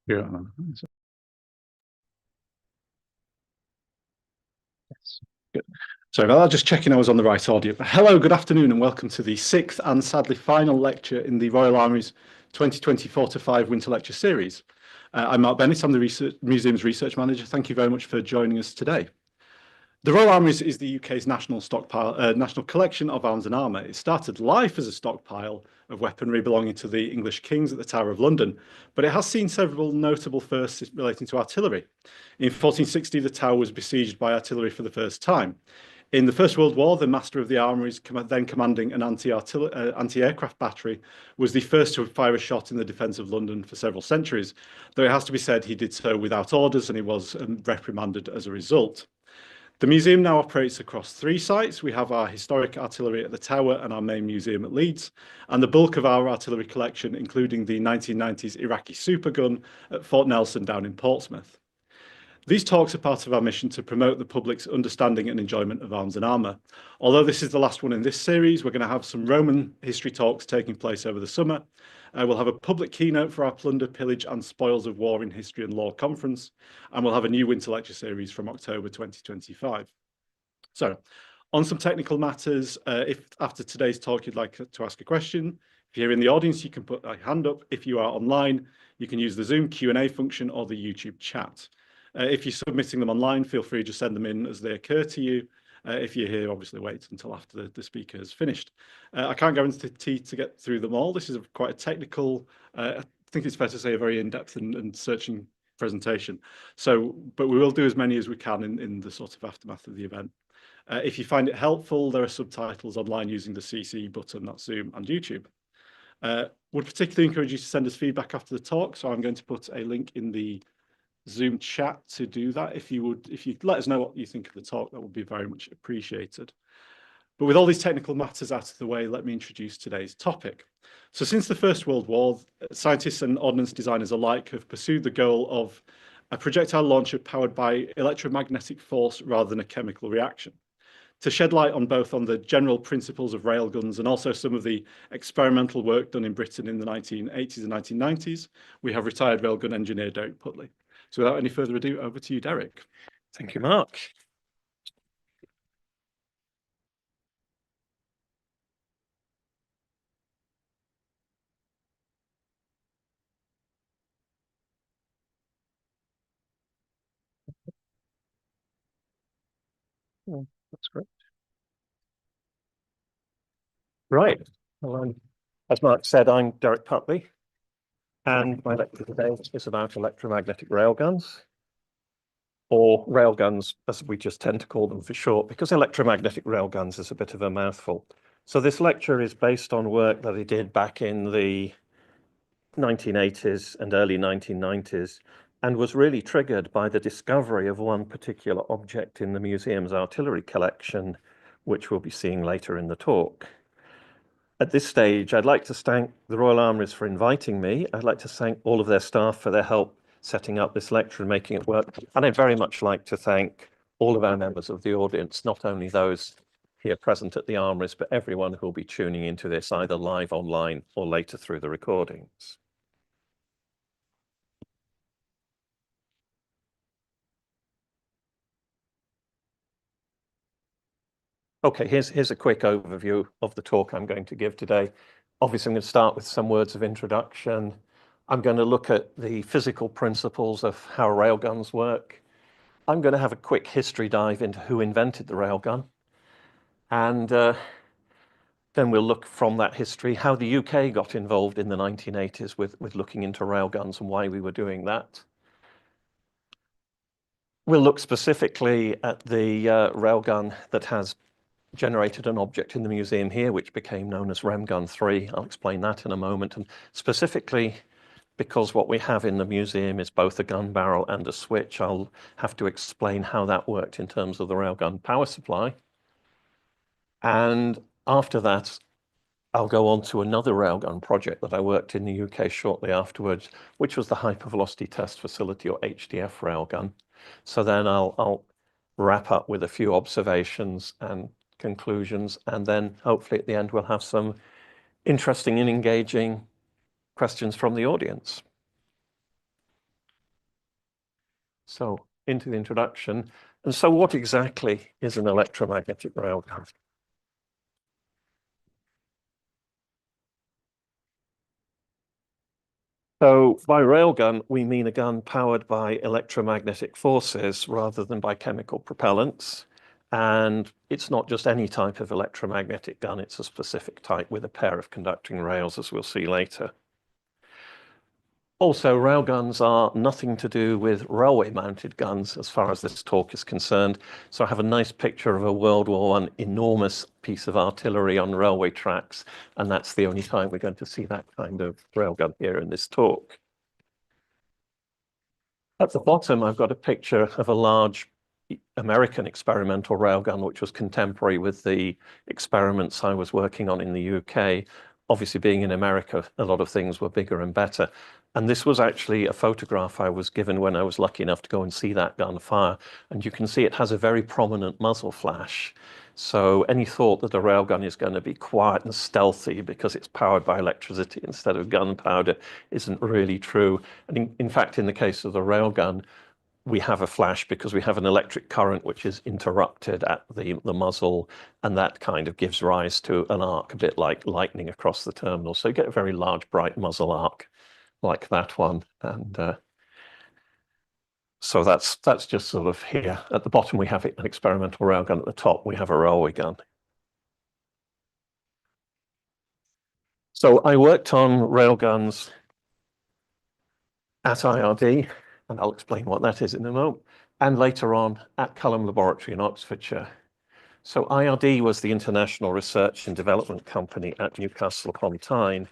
Yeah. Yes. Good. Sorry about that. Just checking I was on the right audio. Hello, good afternoon, and welcome to the sixth and sadly final lecture in the Royal Armouries 2024-5 Winter Lecture Series. I'm Mark Bennett. I'm the Museum's Research Manager. Thank you very much for joining us today. The Royal Armouries is the UK's national collection of arms and armour. It started life as a stockpile of weaponry belonging to the English kings at the Tower of London, but it has seen several notable firsts relating to artillery. In 1460, the Tower was besieged by artillery for the first time. In the First World War, the Master of the Armouries, then commanding an anti-aircraft battery, was the first to fire a shot in the defence of London for several centuries, though it has to be said he did so without orders and he was reprimanded as a result. The museum now operates across 3 sites. We have our historic artillery at the Tower and our main museum at Leeds, and the bulk of our artillery collection, including the 1990s Iraqi supergun at Fort Nelson down in Portsmouth. These talks are part of our mission to promote the public's understanding and enjoyment of arms and armour. Although this is the last one in this series, we're going to have some Roman history talks taking place over the summer. We'll have a public keynote for our Plunder, Pillage and Spoils of War in History and Law conference, and we'll have a new winter lecture series from October 2025. So, on some technical matters, if after today's talk you'd like to ask a question, if you're in the audience, you can put a hand up. If you are online, you can use the Zoom Q&A function or the YouTube chat. If you're submitting them online, feel free to send them in as they occur to you. If you're here, obviously wait until after the speaker has finished. I can't guarantee to get through them all. This is quite a technical, I think it's fair to say a very in-depth and searching presentation. But we will do as many as we can in the sort of aftermath of the event. If you find it helpful, there are subtitles online using the CC button, that's Zoom and YouTube. Would particularly encourage you to send us feedback after the talk, so I'm going to put a link in the Zoom chat to do that. If you let us know what you think of the talk, that would be very much appreciated. But with all these technical matters out of the way, let me introduce today's topic. So since the First World War, scientists and ordnance designers alike have pursued the goal of a projectile launcher powered by electromagnetic force rather than a chemical reaction. To shed light on both on the general principles of railguns and also some of the experimental work done in Britain in the 1980s and 1990s, we have retired railgun engineer Derek Putley. So without any further ado, over to you, Derek. Thank you, Mark. Oh, that's great. Right. Well, as Mark said, I'm Derek Putley, and my lecture today is about electromagnetic railguns, or railguns, as we just tend to call them for short, because electromagnetic railguns is a bit of a mouthful. So this lecture is based on work that I did back in the 1980s and early 1990s, and was really triggered by the discovery of one particular object in the museum's artillery collection, which we'll be seeing later in the talk. At this stage, I'd like to thank the Royal Armouries for inviting me. I'd like to thank all of their staff for their help setting up this lecture and making it work. And I'd very much like to thank all of our members of the audience, not only those here present at the Armouries, but everyone who will be tuning into this either live online or later through the recordings. Okay, here's a quick overview of the talk I'm going to give today. Obviously, I'm going to start with some words of introduction. I'm going to look at the physical principles of how railguns work. I'm going to have a quick history dive into who invented the railgun. And then we'll look from that history how the UK got involved in the 1980s with looking into railguns and why we were doing that. We'll look specifically at the railgun that has generated an object in the museum here, which became known as Remgun 3. I'll explain that in a moment. And specifically, because what we have in the museum is both a gun barrel and a switch, I'll have to explain how that worked in terms of the railgun power supply. And after that, I'll go on to another railgun project that I worked in the UK shortly afterwards, which was the Hypervelocity Test Facility, or HTF railgun. So then I'll wrap up with a few observations and conclusions, and then hopefully at the end we'll have some interesting and engaging questions from the audience. So into the introduction. And so what exactly is an electromagnetic railgun? So by railgun, we mean a gun powered by electromagnetic forces rather than by chemical propellants. And it's not just any type of electromagnetic gun, it's a specific type with a pair of conducting rails, as we'll see later. Also, railguns are nothing to do with railway-mounted guns as far as this talk is concerned. So I have a nice picture of a World War I enormous piece of artillery on railway tracks, and that's the only time we're going to see that kind of railgun here in this talk. At the bottom, I've got a picture of a large American experimental railgun, which was contemporary with the experiments I was working on in the UK. Obviously, being in America, a lot of things were bigger and better. And this was actually a photograph I was given when I was lucky enough to go and see that gun fire. And you can see it has a very prominent muzzle flash. So any thought that a railgun is going to be quiet and stealthy because it's powered by electricity instead of gunpowder isn't really true. And in fact, in the case of the railgun, we have a flash because we have an electric current which is interrupted at the muzzle, and that kind of gives rise to an arc, a bit like lightning across the terminal. So you get a very large, bright muzzle arc like that one. And so that's just sort of here. At the bottom, we have an experimental railgun. At the top, we have a railway gun. So I worked on railguns at IRD, and I'll explain what that is in a moment, and later on at Culham Laboratory in Oxfordshire. So IRD was the International Research and Development Company at Newcastle upon Tyne.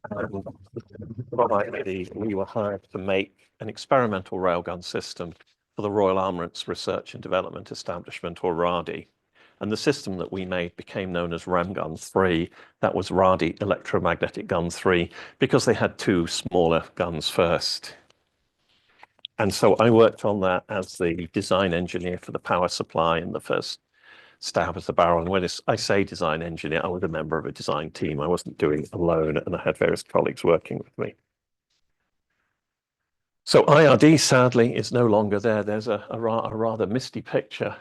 And from IRD, we were hired to make an experimental railgun system for the Royal Armouries Research and Development Establishment, or RADI. And the system that we made became known as Ramgun 3. That was RADI Electromagnetic Gun 3, because they had two smaller guns first. And so I worked on that as the design engineer for the power supply and the first stab at the barrel. And when I say design engineer, I was a member of a design team. I wasn't doing it alone, and I had various colleagues working with me. So IRD, sadly, is no longer there. There's a rather misty picture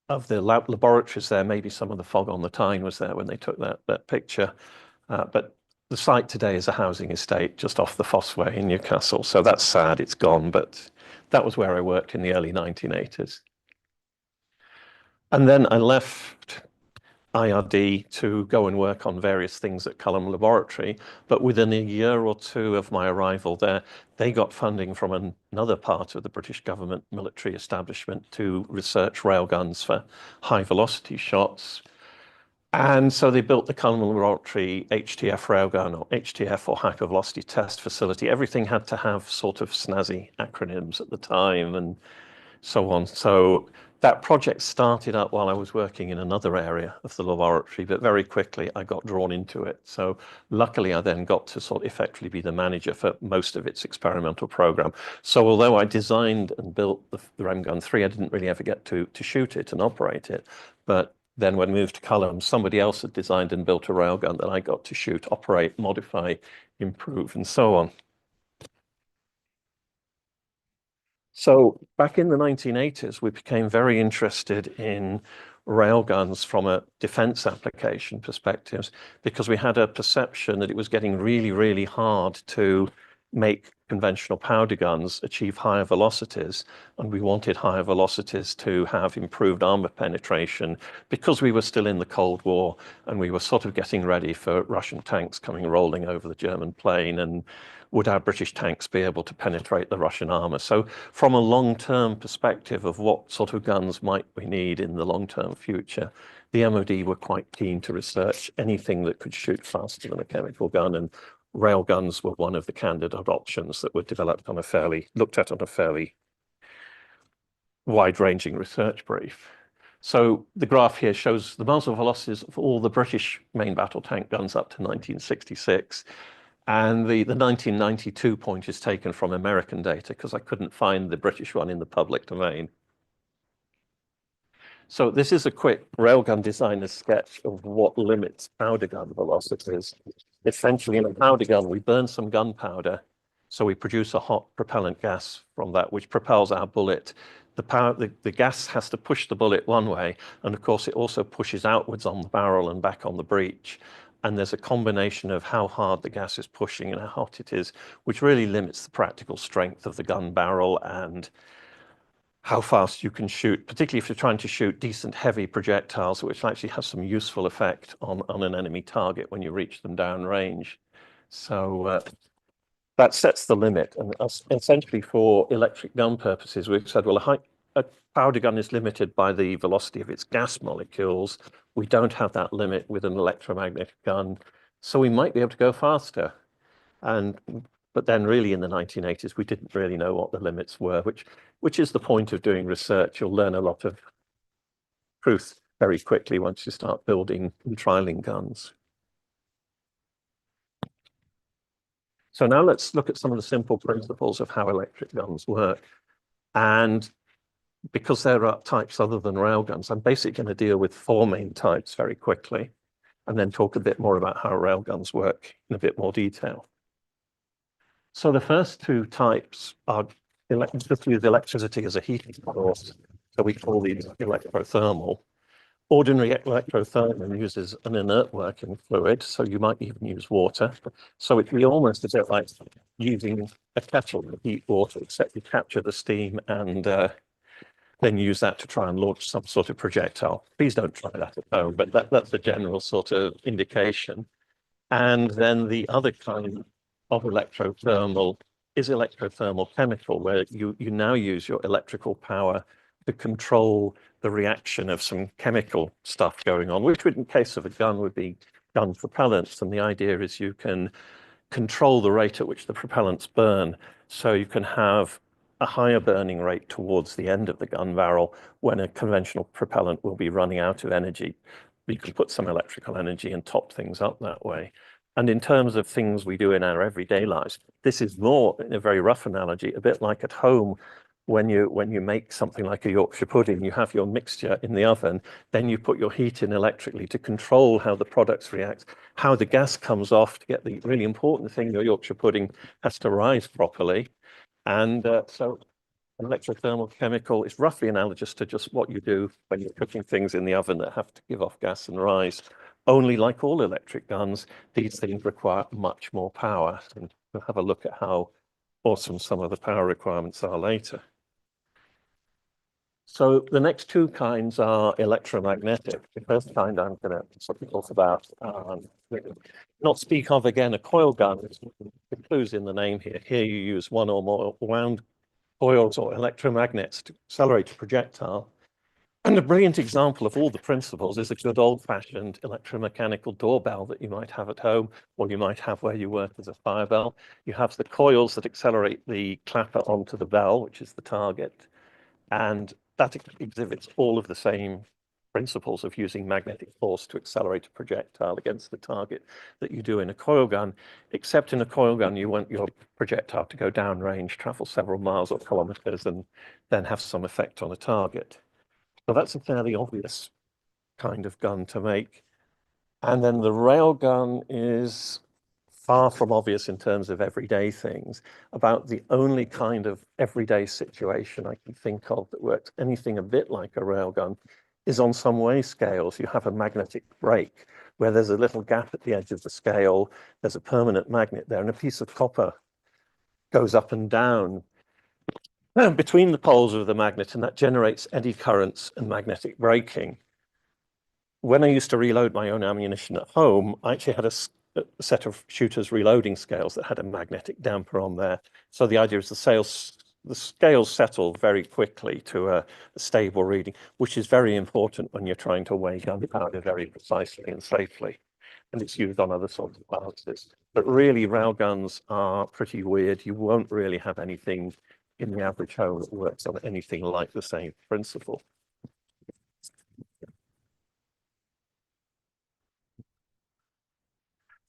of the laboratories there. Maybe some of the fog on the Tyne was there when they took that picture. But the site today is a housing estate just off the Fossway in Newcastle. So that's sad, it's gone, but that was where I worked in the early 1980s. And then I left IRD to go and work on various things at Culham Laboratory. But within a year or two of my arrival there, they got funding from another part of the British government military establishment to research railguns for high velocity shots. And so they built the Culham Laboratory HTF railgun, or HTF, or hypervelocity test facility. Everything had to have sort of snazzy acronyms at the time and so on. So that project started up while I was working in another area of the laboratory, but very quickly I got drawn into it. So luckily I then got to sort of effectively be the manager for most of its experimental program. So although I designed and built the Ramgun 3, I didn't really ever get to shoot it and operate it. But then when I moved to Culham, somebody else had designed and built a railgun that I got to shoot, operate, modify, improve, and so on. So back in the 1980s, we became very interested in railguns from a defense application perspective, because we had a perception that it was getting really, really hard to make conventional powder guns achieve higher velocities, and we wanted higher velocities to have improved armor penetration, because we were still in the Cold War and we were sort of getting ready for Russian tanks coming rolling over the German plain, and would our British tanks be able to penetrate the Russian armor? So from a long-term perspective of what sort of guns might we need in the long-term future, the MOD were quite keen to research anything that could shoot faster than a chemical gun, and railguns were one of the candidate options that were developed on looked at on a fairly wide-ranging research brief. So the graph here shows the muzzle velocities of all the British main battle tank guns up to 1966. And the 1992 point is taken from American data, because I couldn't find the British one in the public domain. So this is a quick railgun designer's sketch of what limits powder gun velocities. Essentially, in a powder gun, we burn some gunpowder, So we produce a hot propellant gas from that, which propels our bullet. The gas has to push the bullet one way, and of course it also pushes outwards on the barrel and back on the breech. And there's a combination of how hard the gas is pushing and how hot it is, which really limits the practical strength of the gun barrel and how fast you can shoot, particularly if you're trying to shoot decent heavy projectiles, which actually has some useful effect on an enemy target when you reach them downrange. So that sets the limit. And essentially for electric gun purposes, we've said, well, a powder gun is limited by the velocity of its gas molecules. We don't have that limit with an electromagnetic gun, so we might be able to go faster. But then really in the 1980s, we didn't really know what the limits were, which is the point of doing research. You'll learn a lot of truth very quickly once you start building and trialing guns. So now let's look at some of the simple principles of how electric guns work. And because there are types other than railguns, I'm basically going to deal with 4 main types very quickly, and then talk a bit more about how railguns work in a bit more detail. So the first 2 types are just use electricity as a heating source. So we call these electrothermal. Ordinary electrothermal uses an inert working fluid, so you might even use water. So it'd be almost a bit like using a kettle to heat water, except you capture the steam and then use that to try and launch some sort of projectile. Please don't try that at home, but that's a general sort of indication. And then the other kind of electrothermal is electrothermal chemical, where you now use your electrical power to control the reaction of some chemical stuff going on, which would, in case of a gun, would be gun propellants. And the idea is you can control the rate at which the propellants burn. So you can have a higher burning rate towards the end of the gun barrel when a conventional propellant will be running out of energy. You can put some electrical energy and top things up that way. And in terms of things we do in our everyday lives, this is more, in a very rough analogy, a bit like at home when you make something like a Yorkshire pudding. You have your mixture in the oven, then you put your heat in electrically to control how the products react, how the gas comes off to get the really important thing, your Yorkshire pudding has to rise properly. And so an electrothermal chemical is roughly analogous to just what you do when you're cooking things in the oven that have to give off gas and rise. Only, like all electric guns, these things require much more power. And we'll have a look at how awesome some of the power requirements are later. So the next 2 kinds are electromagnetic. The first kind I'm going to talk about, not speak of again, a coil gun. The clue's in the name here. Here you use 1 or more wound coils or electromagnets to accelerate a projectile. And a brilliant example of all the principles is a good old-fashioned electromechanical doorbell that you might have at home, or you might have where you work as a fire bell. You have the coils that accelerate the clapper onto the bell, which is the target, and that exhibits all of the same principles of using magnetic force to accelerate a projectile against the target that you do in a coil gun, except in a coil gun, you want your projectile to go downrange, travel several miles or kilometers, and then have some effect on a target. So that's a fairly obvious kind of gun to make. And then the railgun is far from obvious in terms of everyday things. About the only kind of everyday situation I can think of that works anything a bit like a railgun is on some weigh scales. You have a magnetic brake where there's a little gap at the edge of the scale. There's a permanent magnet there, and a piece of copper goes up and down between the poles of the magnet, and that generates eddy currents and magnetic braking. When I used to reload my own ammunition at home, I actually had a set of shooters reloading scales that had a magnetic damper on there. So the idea is the scales settle very quickly to a stable reading, which is very important when you're trying to weigh gunpowder very precisely and safely. And it's used on other sorts of balances. But really, railguns are pretty weird. You won't really have anything in the average home that works on anything like the same principle.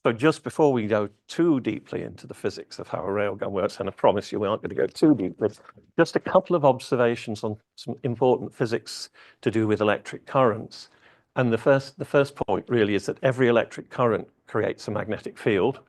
So just before we go too deeply into the physics of how a railgun works, and I promise you we aren't going to go too deeply, just a couple of observations on some important physics to do with electric currents. And the first point really is that every electric current creates a magnetic field.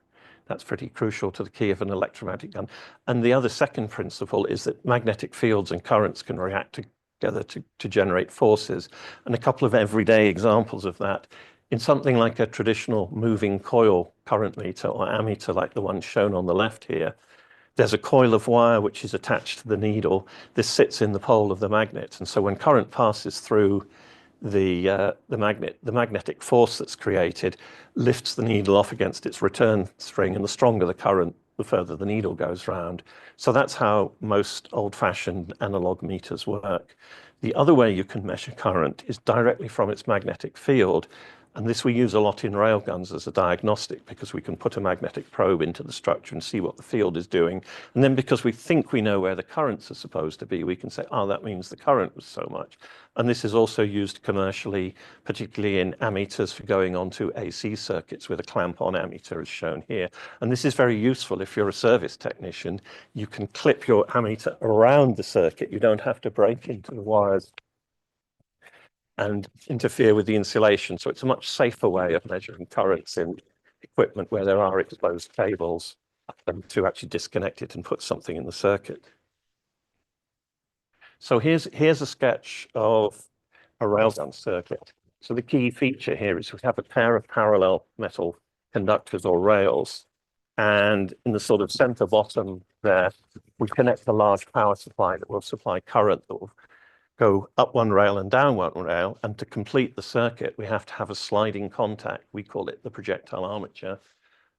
That's pretty crucial to the key of an electromagnetic gun. And the other second principle is that magnetic fields and currents can react together to generate forces. And a couple of everyday examples of that, in something like a traditional moving coil current meter or ammeter, like the one shown on the left here, there's a coil of wire which is attached to the needle. This sits in the pole of the magnet. And so when current passes through the magnetic force that's created lifts the needle off against its return string, and the stronger the current, the further the needle goes round. So that's how most old-fashioned analog meters work. The other way you can measure current is directly from its magnetic field. And this we use a lot in railguns as a diagnostic, because we can put a magnetic probe into the structure and see what the field is doing. And then because we think we know where the currents are supposed to be, we can say, oh, that means the current was so much. And this is also used commercially, particularly in ammeters for going onto AC circuits with a clamp-on ammeter as shown here. And this is very useful if you're a service technician. You can clip your ammeter around the circuit. You don't have to break into the wires and interfere with the insulation. So it's a much safer way of measuring currents in equipment where there are exposed cables than to actually disconnect it and put something in the circuit. So here's a sketch of a railgun circuit. So the key feature here is we have a pair of parallel metal conductors or rails. And in the sort of center bottom there, we connect a large power supply that will supply current that will go up one rail and down one rail. And to complete the circuit, we have to have a sliding contact. We call it the projectile armature,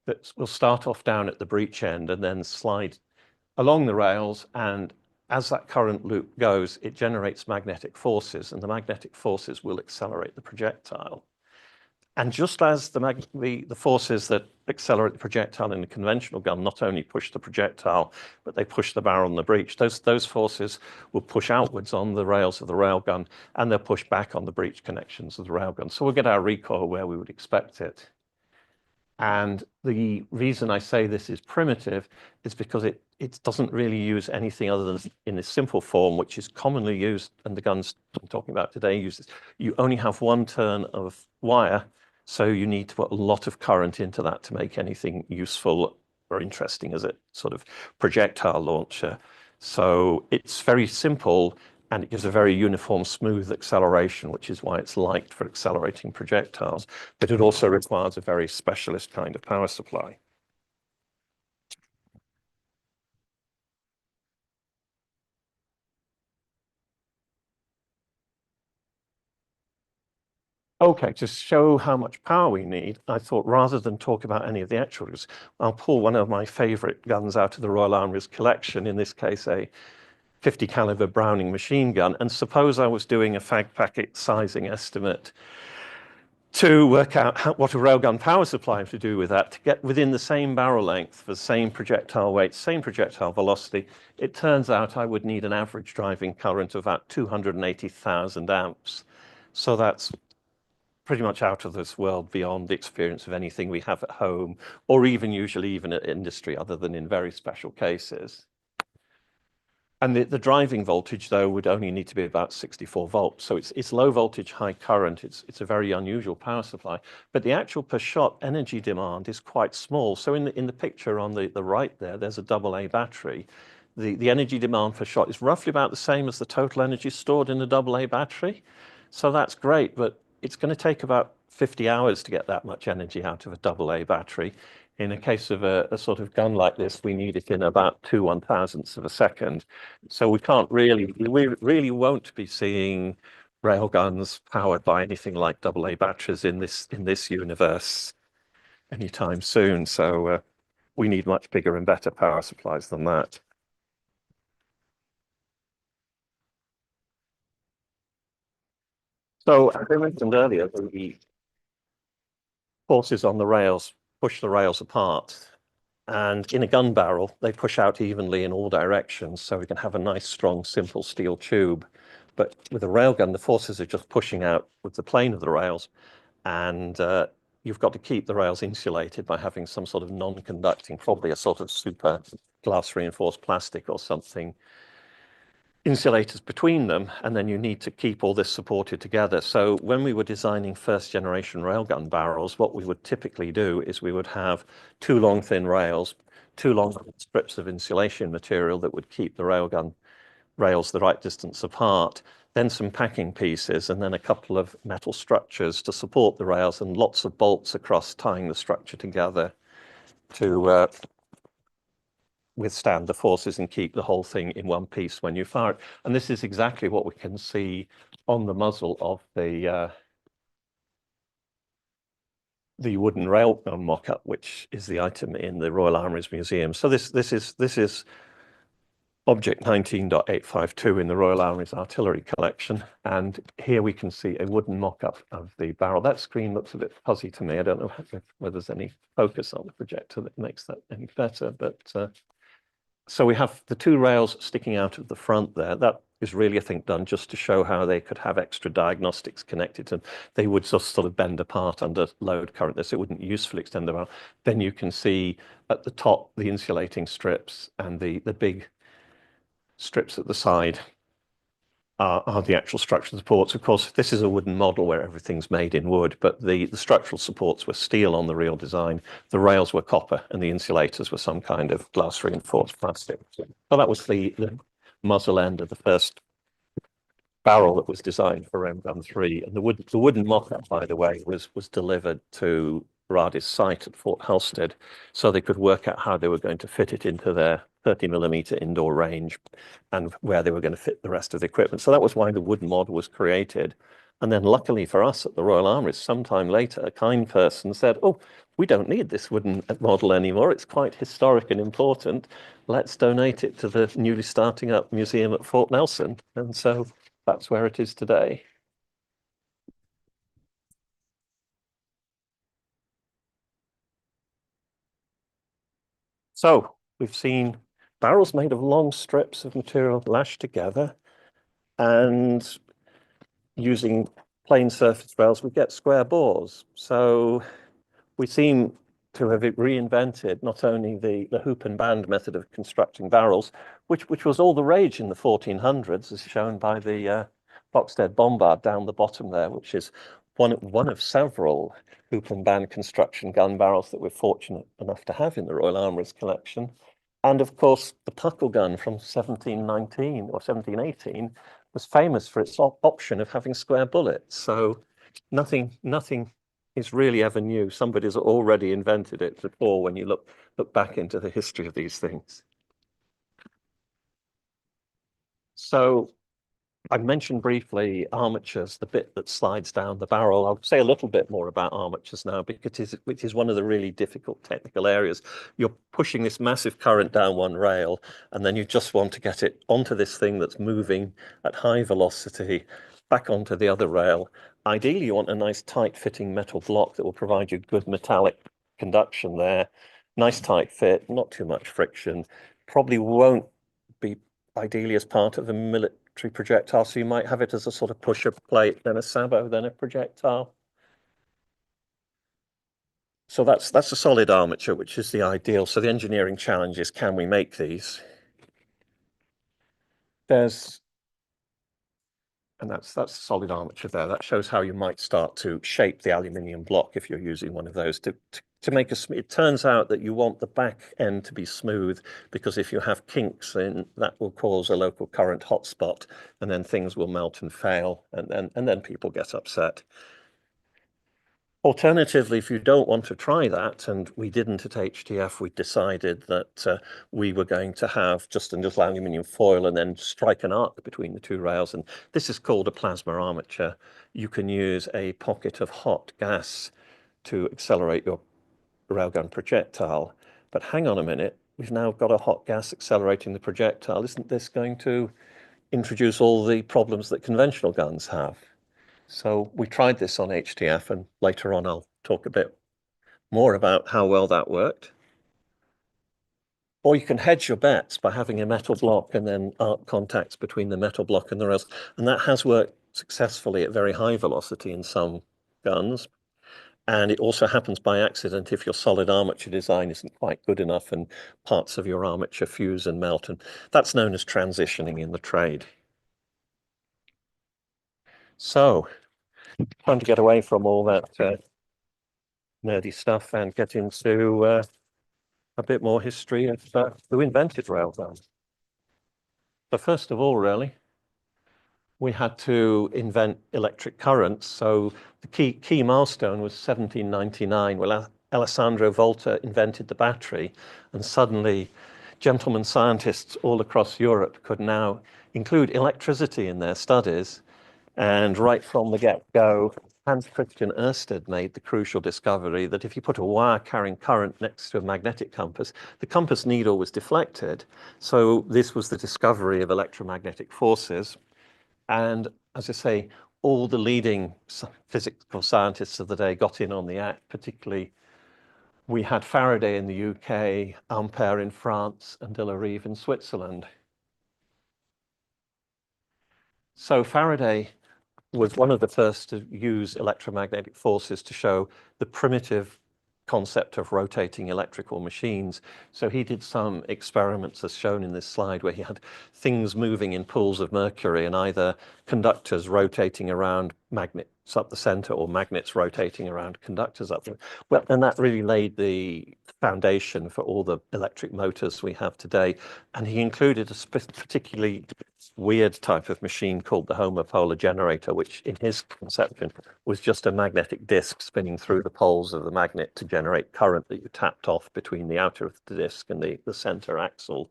that will start off down at the breech end and then slide along the rails. And as that current loop goes, it generates magnetic forces, and the magnetic forces will accelerate the projectile. And just as the forces that accelerate the projectile in a conventional gun not only push the projectile, but they push the barrel and the breech, those forces will push outwards on the rails of the railgun, and they'll push back on the breech connections of the railgun. So we'll get our recoil where we would expect it. And the reason I say this is primitive is because it doesn't really use anything other than in this simple form, which is commonly used, and the guns I'm talking about today uses. You only have one turn of wire, so you need to put a lot of current into that to make anything useful or interesting as a sort of projectile launcher. So it's very simple, and it gives a very uniform, smooth acceleration, which is why it's liked for accelerating projectiles. But it also requires a very specialist kind of power supply. Okay, to show how much power we need, I thought rather than talk about any of the actuals, I'll pull one of my favorite guns out of the Royal Armouries collection, in this case, a 50 caliber Browning machine gun. And suppose I was doing a fag packet sizing estimate to work out what a railgun power supply to do with that, to get within the same barrel length for the same projectile weight, same projectile velocity. It turns out I would need an average driving current of about 280,000 amps. So that's pretty much out of this world, beyond the experience of anything we have at home, or usually even at industry, other than in very special cases. And the driving voltage, though, would only need to be about 64 volts. So it's low voltage, high current. It's a very unusual power supply. But the actual per shot energy demand is quite small. So in the picture on the right there, there's a AA battery. The energy demand per shot is roughly about the same as the total energy stored in a AA battery. So that's great, but it's going to take about 50 hours to get that much energy out of a AA battery. In a case of a sort of gun like this, we need it in about 2/1000ths of a second. So we really won't be seeing railguns powered by anything like AA batteries in this universe anytime soon. So we need much bigger and better power supplies than that. So as I mentioned earlier, the forces on the rails push the rails apart. And in a gun barrel, they push out evenly in all directions, so we can have a nice, strong, simple steel tube. But with a railgun, the forces are just pushing out with the plane of the rails, and you've got to keep the rails insulated by having some sort of non-conducting, probably a sort of super glass reinforced plastic or something, insulators between them, and then you need to keep all this supported together. So when we were designing first generation railgun barrels, what we would typically do is we would have two long thin rails, two long strips of insulation material that would keep the railgun rails the right distance apart, then some packing pieces, and then a couple of metal structures to support the rails, and lots of bolts across tying the structure together to withstand the forces and keep the whole thing in one piece when you fire it. And this is exactly what we can see on the muzzle of the wooden railgun mock-up, which is the item in the Royal Armouries Museum. So this is Object 19.852 in the Royal Armouries Artillery Collection. And here we can see a wooden mock-up of the barrel. That screen looks a bit fuzzy to me. I don't know whether there's any focus on the projector that makes that any better, but so we have the two rails sticking out of the front there. That is really, I think, done just to show how they could have extra diagnostics connected, and they would just sort of bend apart under load current. So it wouldn't usefully extend them out. Then you can see at the top the insulating strips, and the big strips at the side are the actual structural supports. Of course, this is a wooden model where everything's made in wood, but the structural supports were steel on the real design. The rails were copper, and the insulators were some kind of glass reinforced plastic. So that was the muzzle end of the first barrel that was designed for Railgun 3. And the wooden mock-up, by the way, was delivered to Rady's site at Fort Halstead, so they could work out how they were going to fit it into their 30mm indoor range and where they were going to fit the rest of the equipment. So that was why the wooden model was created. And then luckily for us at the Royal Armouries, sometime later, a kind person said, oh, we don't need this wooden model anymore. It's quite historic and important. Let's donate it to the newly starting up museum at Fort Nelson. And so that's where it is today. So we've seen barrels made of long strips of material lashed together, and using plain surface rails, we get square bores. So we seem to have reinvented not only the hoop and band method of constructing barrels, which was all the rage in the 1400s, as shown by the Boxstead bombard down the bottom there, which is one of several hoop and band construction gun barrels that we're fortunate enough to have in the Royal Armouries collection. And of course, the Puckle gun from 1719 or 1718 was famous for its option of having square bullets. So nothing is really ever new. Somebody's already invented it before when you look back into the history of these things. So I mentioned briefly armatures, the bit that slides down the barrel. I'll say a little bit more about armatures now, because it is one of the really difficult technical areas. You're pushing this massive current down one rail, and then you just want to get it onto this thing that's moving at high velocity, back onto the other rail. Ideally, you want a nice tight fitting metal block that will provide you good metallic conduction there. Nice tight fit, not too much friction. Probably won't be ideally as part of a military projectile, so you might have it as a sort of pusher plate, then a sabot, then a projectile. So that's a solid armature, which is the ideal. So the engineering challenge is, can we make these? And that's a solid armature there. That shows how you might start to shape the aluminium block if you're using one of those to make it turns out that you want the back end to be smooth, because if you have kinks in, that will cause a local current hotspot, and then things will melt and fail, and then people get upset. Alternatively, if you don't want to try that, and we didn't at HTF, we decided that we were going to have just a little aluminium foil and then strike an arc between the two rails. And this is called a plasma armature. You can use a pocket of hot gas to accelerate your railgun projectile. But hang on a minute, we've now got a hot gas accelerating the projectile. Isn't this going to introduce all the problems that conventional guns have? So we tried this on HTF, and later on I'll talk a bit more about how well that worked. Or you can hedge your bets by having a metal block and then arc contacts between the metal block and the rails. And that has worked successfully at very high velocity in some guns. And it also happens by accident if your solid armature design isn't quite good enough and parts of your armature fuse and melt. And that's known as transitioning in the trade. So, trying to get away from all that nerdy stuff and get into a bit more history of who invented railguns. So first of all, really, we had to invent electric currents. So the key milestone was 1799, when Alessandro Volta invented the battery, and suddenly gentlemen scientists all across Europe could now include electricity in their studies. And right from the get-go, Hans Christian Ørsted made the crucial discovery that if you put a wire carrying current next to a magnetic compass, the compass needle was deflected. So this was the discovery of electromagnetic forces. And as I say, all the leading physical scientists of the day got in on the act, particularly we had Faraday in the UK, Ampère in France, and de la Rive in Switzerland. So Faraday was one of the first to use electromagnetic forces to show the primitive concept of rotating electrical machines. So he did some experiments as shown in this slide where he had things moving in pools of mercury and either conductors rotating around magnets up the center or magnets rotating around conductors up the well, and that really laid the foundation for all the electric motors we have today. And he included a particularly weird type of machine called the homopolar generator, which in his conception was just a magnetic disc spinning through the poles of the magnet to generate current that you tapped off between the outer of the disc and the center axle.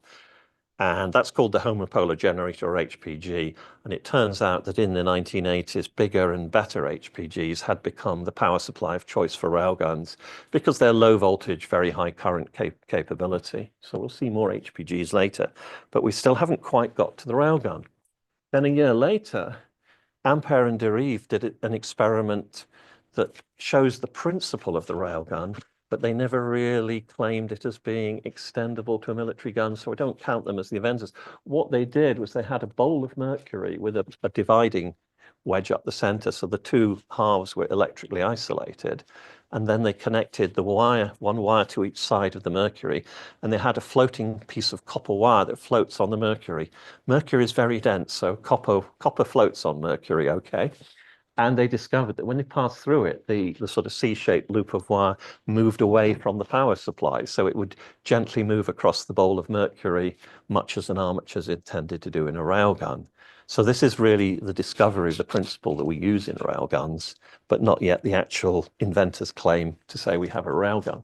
And that's called the homopolar generator, or HPG. And it turns out that in the 1980s, bigger and better HPGs had become the power supply of choice for railguns because they're low voltage, very high current capability. So we'll see more HPGs later, but we still haven't quite got to the railgun. Then a year later, Ampère and de Rive did an experiment that shows the principle of the railgun, but they never really claimed it as being extendable to a military gun, so I don't count them as the inventors. What they did was they had a bowl of mercury with a dividing wedge up the center, so the two halves were electrically isolated, and then they connected the wire, one wire to each side of the mercury, and they had a floating piece of copper wire that floats on the mercury. Mercury is very dense, so copper floats on mercury, okay? And they discovered that when they passed through it, the sort of C-shaped loop of wire moved away from the power supply. So it would gently move across the bowl of mercury, much as an armature is intended to do in a railgun. So this is really the discovery of the principle that we use in railguns, but not yet the actual inventor's claim to say we have a railgun.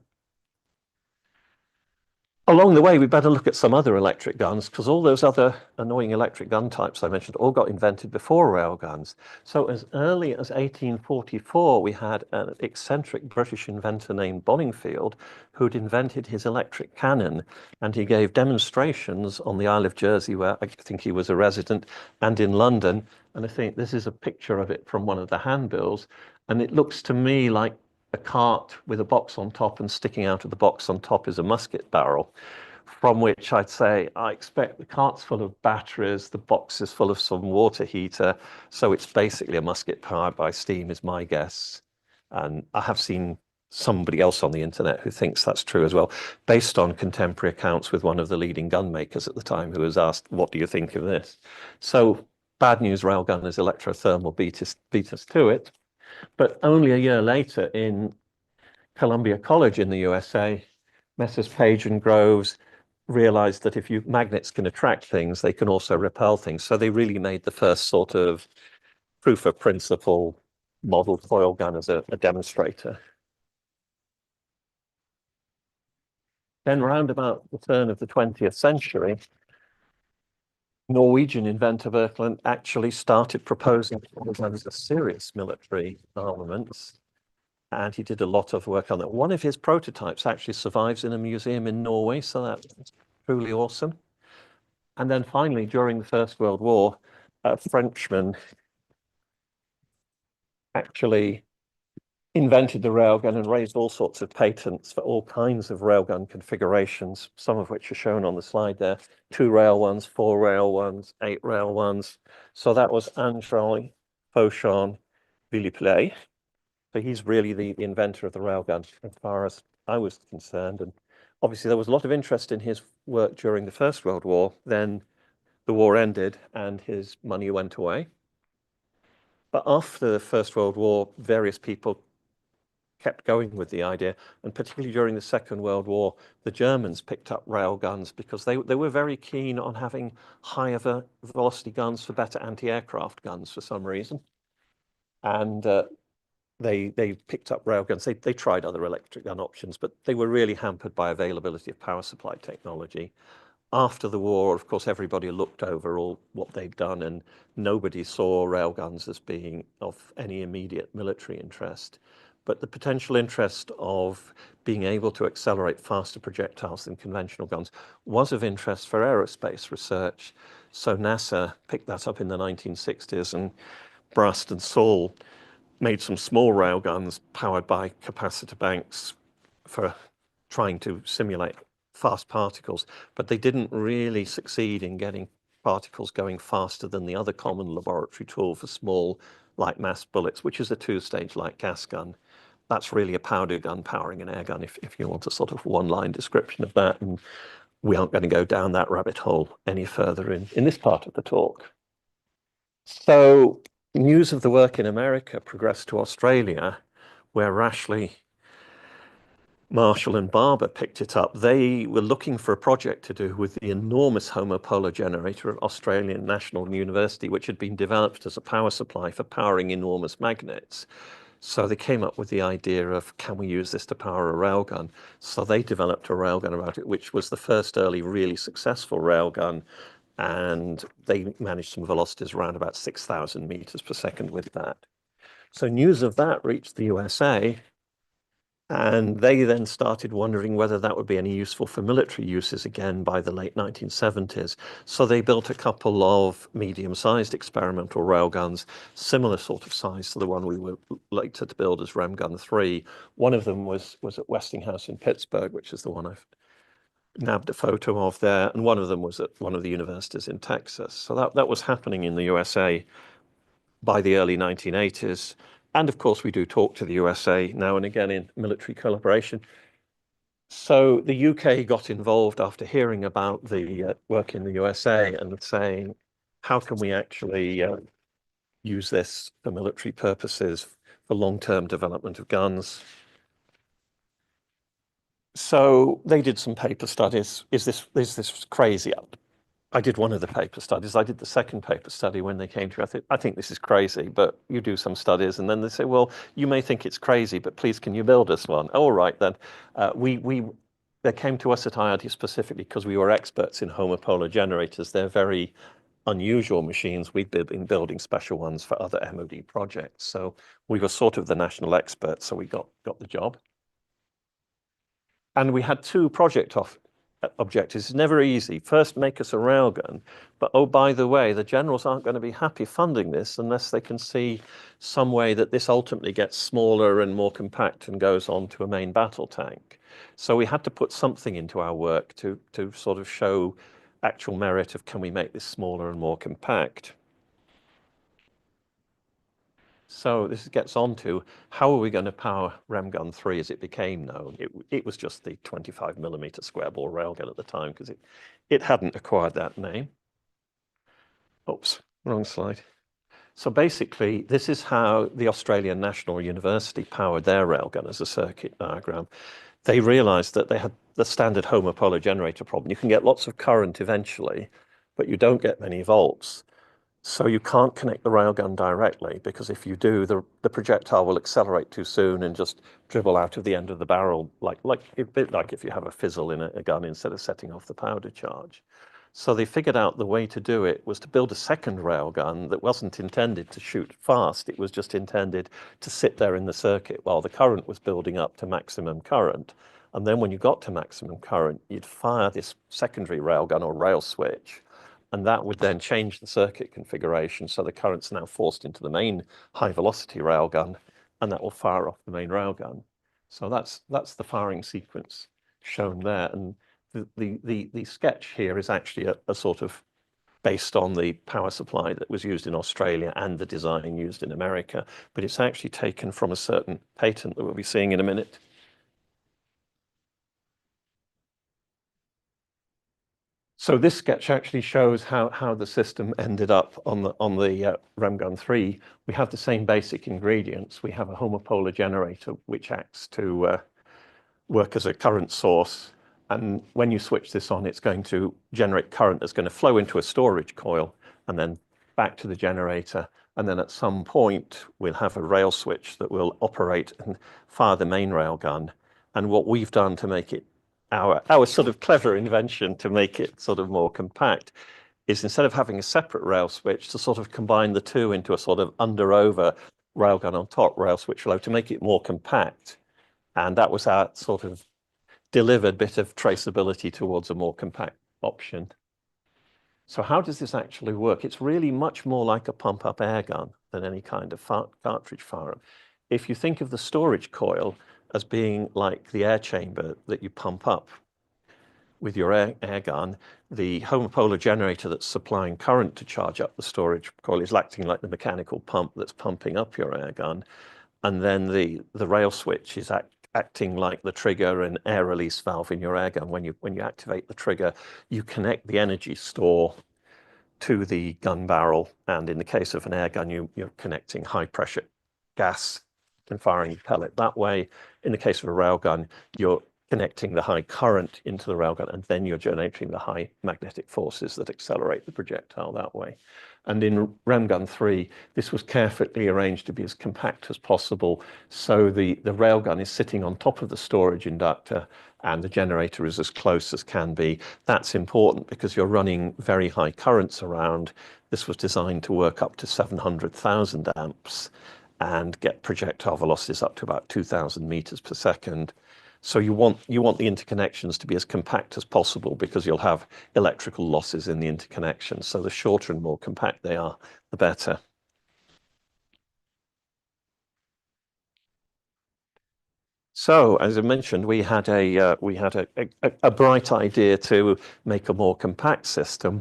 Along the way, we better look at some other electric guns because all those other annoying electric gun types I mentioned all got invented before railguns. So as early as 1844, we had an eccentric British inventor named Bonningfield who'd invented his electric cannon, and he gave demonstrations on the Isle of Jersey, where I think he was a resident, and in London. And I think this is a picture of it from one of the handbills, and it looks to me like a cart with a box on top, and sticking out of the box on top is a musket barrel, from which I'd say I expect the cart's full of batteries, the box is full of some water heater, so it's basically a musket powered by steam is my guess. And I have seen somebody else on the internet who thinks that's true as well, based on contemporary accounts with one of the leading gun makers at the time, who was asked, what do you think of this? So bad news, railgun is electrothermal, beat us to it. But only a year later, in Columbia College in the USA, Messrs. Page and Groves realized that if magnets can attract things, they can also repel things. So they really made the first sort of proof of principle model foil gun as a demonstrator. Then round about the turn of the 20th century, Norwegian inventor Birkeland actually started proposing a serious military armaments, and he did a lot of work on that. One of his prototypes actually survives in a museum in Norway, so that's truly awesome. And then finally, during the First World War, a Frenchman actually invented the railgun and raised all sorts of patents for all kinds of railgun configurations, some of which are shown on the slide there. 2-rail ones, 4-rail ones, 8-rail ones. So that was André Fauchon Villeplay, So he's really the inventor of the railgun, as far as I was concerned. And obviously there was a lot of interest in his work during the First World War. Then the war ended and his money went away. But after the First World War, various people kept going with the idea, and particularly during the Second World War, the Germans picked up rail guns because they were very keen on having higher velocity guns for better anti-aircraft guns for some reason. And they picked up rail guns. They tried other electric gun options, but they were really hampered by availability of power supply technology. After the war, of course, everybody looked over all what they'd done, and nobody saw railguns as being of any immediate military interest. But the potential interest of being able to accelerate faster projectiles than conventional guns was of interest for aerospace research. So NASA picked that up in the 1960s, and Brast and Saul made some small railguns powered by capacitor banks for trying to simulate fast particles, but they didn't really succeed in getting particles going faster than the other common laboratory tool for small light mass bullets, which is a two-stage light gas gun. That's really a powder gun powering an air gun, if you want a sort of one-line description of that. And we aren't going to go down that rabbit hole any further in this part of the talk. So news of the work in America progressed to Australia, where Rashley, Marshall and Barber picked it up. They were looking for a project to do with the enormous homopolar generator at Australian National University, which had been developed as a power supply for powering enormous magnets. So they came up with the idea of, can we use this to power a railgun? So they developed a railgun about it, which was the first early really successful railgun. And they managed some velocities around about 6,000 meters per second with that. So news of that reached the USA, and they then started wondering whether that would be any useful for military uses again by the late 1970s. So they built a couple of medium-sized experimental railguns, similar sort of size to the one we were later to build as Remgun 3. One of them was at Westinghouse in Pittsburgh, which is the one I've nabbed a photo of there, and one of them was at one of the universities in Texas. So that was happening in the USA by the early 1980s. And of course, we do talk to the USA now and again in military collaboration. So the UK got involved after hearing about the work in the USA and saying, how can we actually use this for military purposes for long-term development of guns? So they did some paper studies. Is this crazy? I did one of the paper studies. I did the second paper study when they came to. I think this is crazy, but you do some studies, and then they say, well, you may think it's crazy, but please, can you build us one? All right, then. They came to us at IRD specifically because we were experts in homopolar generators. They're very unusual machines. We've been building special ones for other MOD projects, so we were sort of the national experts. So we got the job, and we had two objectives. It's never easy. First, make us a railgun, but oh, by the way, the generals aren't going to be happy funding this unless they can see some way that this ultimately gets smaller and more compact and goes on to a main battle tank. So we had to put something into our work to sort of show actual merit of, can we make this smaller and more compact? So this gets on to, how are we going to power Remgun 3 as it became known? It was just the 25mm square bore railgun at the time because it hadn't acquired that name. Oops, wrong slide. So basically, this is how the Australian National University powered their railgun as a circuit diagram. They realized that they had the standard homopolar generator problem. You can get lots of current eventually, but you don't get many volts. So you can't connect the railgun directly, because if you do, the projectile will accelerate too soon and just dribble out of the end of the barrel, a bit like if you have a fizzle in a gun instead of setting off the powder charge. So they figured out the way to do it was to build a second railgun that wasn't intended to shoot fast. It was just intended to sit there in the circuit while the current was building up to maximum current. And then when you got to maximum current, you'd fire this secondary railgun or rail switch, and that would then change the circuit configuration. So the current's now forced into the main high velocity railgun, and that will fire off the main railgun. So that's the firing sequence shown there. And the sketch here is actually a sort of based on the power supply that was used in Australia and the design used in America, but it's actually taken from a certain patent that we'll be seeing in a minute. So this sketch actually shows how the system ended up on the Railgun 3. We have the same basic ingredients. We have a homopolar generator which acts to work as a current source. And when you switch this on, it's going to generate current that's going to flow into a storage coil and then back to the generator. And then at some point, we'll have a rail switch that will operate and fire the main railgun. And what we've done to make it our sort of clever invention to make it sort of more compact is, instead of having a separate rail switch, to sort of combine the two into a sort of under-over railgun on top, rail switch below, to make it more compact. And that was our sort of delivered bit of traceability towards a more compact option. So how does this actually work? It's really much more like a pump-up air gun than any kind of cartridge firearm. If you think of the storage coil as being like the air chamber that you pump up with your air gun, the homopolar generator that's supplying current to charge up the storage coil is acting like the mechanical pump that's pumping up your air gun. And then the rail switch is acting like the trigger and air release valve in your air gun. When you activate the trigger, you connect the energy store to the gun barrel. And in the case of an air gun, you're connecting high pressure gas and firing the pellet that way. In the case of a railgun, you're connecting the high current into the railgun, and then you're generating the high magnetic forces that accelerate the projectile that way. And in Railgun 3, this was carefully arranged to be as compact as possible. So the railgun is sitting on top of the storage inductor and the generator is as close as can be. That's important because you're running very high currents around. This was designed to work up to 700,000 amps and get projectile velocities up to about 2,000 meters per second. So you want the interconnections to be as compact as possible because you'll have electrical losses in the interconnections. So the shorter and more compact they are, the better. So, as I mentioned, we had a bright idea to make a more compact system,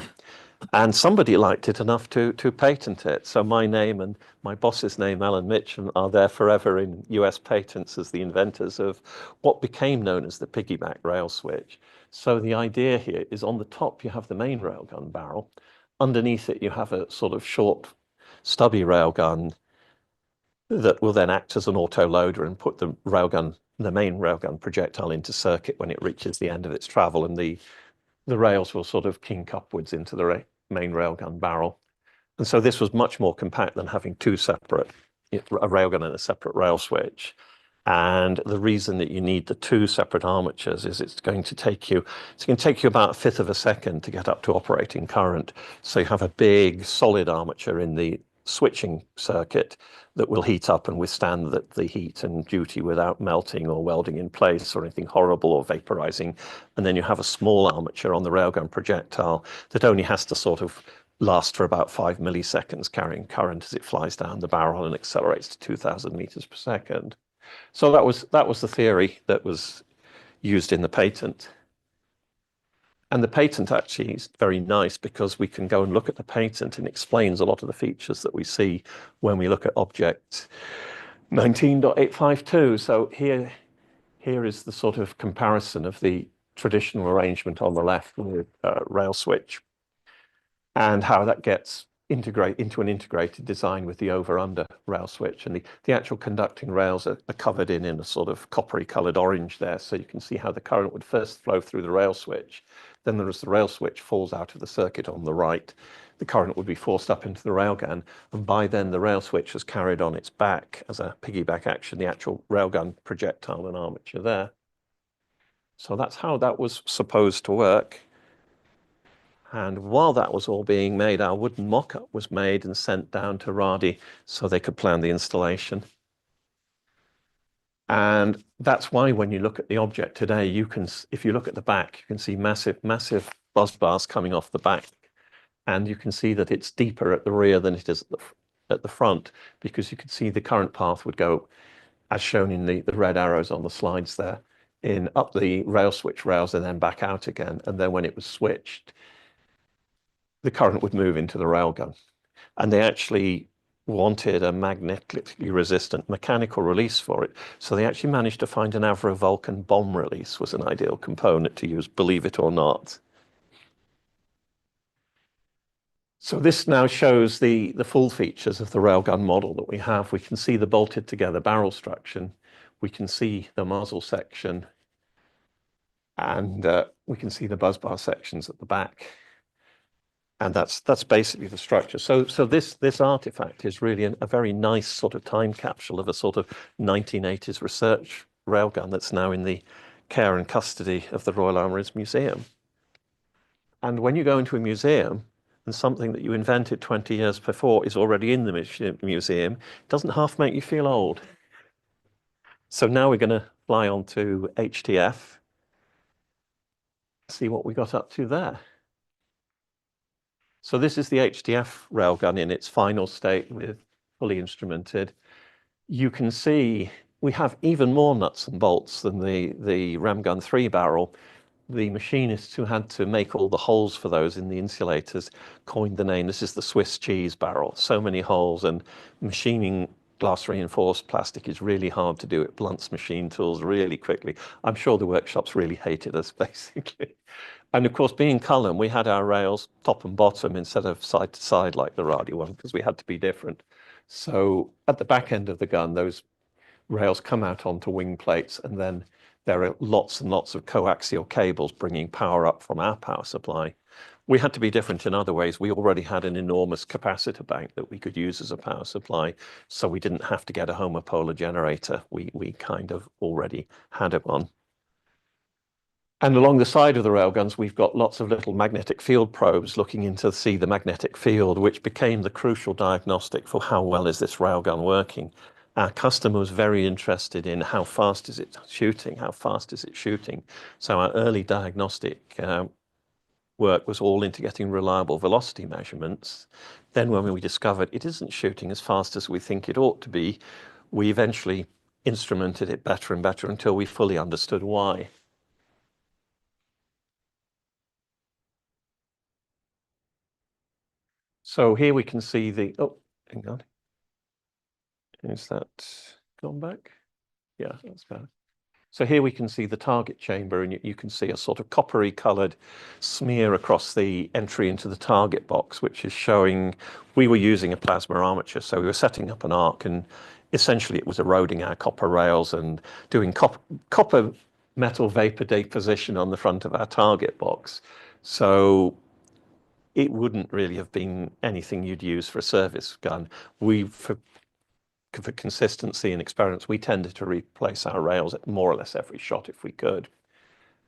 and somebody liked it enough to patent it. So my name and my boss's name, Alan Mitchum, are there forever in US patents as the inventors of what became known as the piggyback rail switch. So the idea here is, on the top you have the main railgun barrel. Underneath it you have a sort of short, stubby railgun that will then act as an autoloader and put the main railgun projectile into circuit when it reaches the end of its travel, and the rails will sort of kink upwards into the main railgun barrel. And so this was much more compact than having two separate, a railgun and a separate rail switch. And the reason that you need the two separate armatures is it's going to take you about 1/5 of a second to get up to operating current. So you have a big solid armature in the switching circuit that will heat up and withstand the heat and duty without melting or welding in place or anything horrible or vaporizing. And then you have a small armature on the railgun projectile that only has to sort of last for about 5 milliseconds, carrying current as it flies down the barrel and accelerates to 2,000 meters per second. So that was the theory that was used in the patent. And the patent actually is very nice because we can go and look at the patent, and explains a lot of the features that we see when we look at object 19.852. So here is the sort of comparison of the traditional arrangement on the left with rail switch, and how that gets integrate into an integrated design with the over-under rail switch. And the actual conducting rails are covered in a sort of coppery colored orange there. So you can see how the current would first flow through the rail switch. Then as the rail switch falls out of the circuit on the right, the current would be forced up into the railgun. And by then the rail switch has carried on its back as a piggyback action, the actual railgun projectile and armature there. So that's how that was supposed to work. And while that was all being made, our wooden mock-up was made and sent down to Radi so they could plan the installation. And that's why when you look at the object today, if you look at the back, you can see massive, massive buzz bars coming off the back. And you can see that it's deeper at the rear than it is at the front, because you can see the current path would go, as shown in the red arrows on the slides there, up the rail switch rails and then back out again. And then when it was switched, the current would move into the railgun. And they actually wanted a magnetically resistant mechanical release for it. So they actually managed to find an Avro-Vulcan bomb release was an ideal component to use, believe it or not. So this now shows the full features of the railgun model that we have. We can see the bolted together barrel structure. We can see the muzzle section, and we can see the buzz bar sections at the back. And that's basically the structure. So this artifact is really a very nice sort of time capsule of a sort of 1980s research railgun that's now in the care and custody of the Royal Armouries Museum. And when you go into a museum and something that you invented 20 years before is already in the museum, it doesn't half make you feel old. So now we're going to fly on to HTF, see what we got up to there. So this is the HTF railgun in its final state with fully instrumented. You can see we have even more nuts and bolts than the Ramgun 3 barrel. The machinists who had to make all the holes for those in the insulators coined the name. This is the Swiss cheese barrel. So many holes, and machining glass reinforced plastic is really hard to do. It blunts machine tools really quickly. I'm sure the workshops really hated us, basically. And of course, being Cullen, we had our rails top and bottom instead of side to side like the Radi one, because we had to be different. So at the back end of the gun, those rails come out onto wing plates, and then there are lots and lots of coaxial cables bringing power up from our power supply. We had to be different in other ways. We already had an enormous capacitor bank that we could use as a power supply, so we didn't have to get a homopolar generator. We kind of already had one. And along the side of the railguns, we've got lots of little magnetic field probes looking into see the magnetic field, which became the crucial diagnostic for how well is this railgun working. Our customer was very interested in how fast is it shooting, how fast is it shooting. So our early diagnostic work was all into getting reliable velocity measurements. Then when we discovered it isn't shooting as fast as we think it ought to be, we eventually instrumented it better and better until we fully understood why. So here we can see the, oh, hang on. Is that gone back? Yeah, that's better. So here we can see the target chamber, and you can see a sort of coppery colored smear across the entry into the target box, which is showing we were using a plasma armature. So we were setting up an arc, and essentially it was eroding our copper rails and doing copper metal vapor deposition on the front of our target box. So it wouldn't really have been anything you'd use for a service gun. For consistency and experiments, we tended to replace our rails at more or less every shot if we could.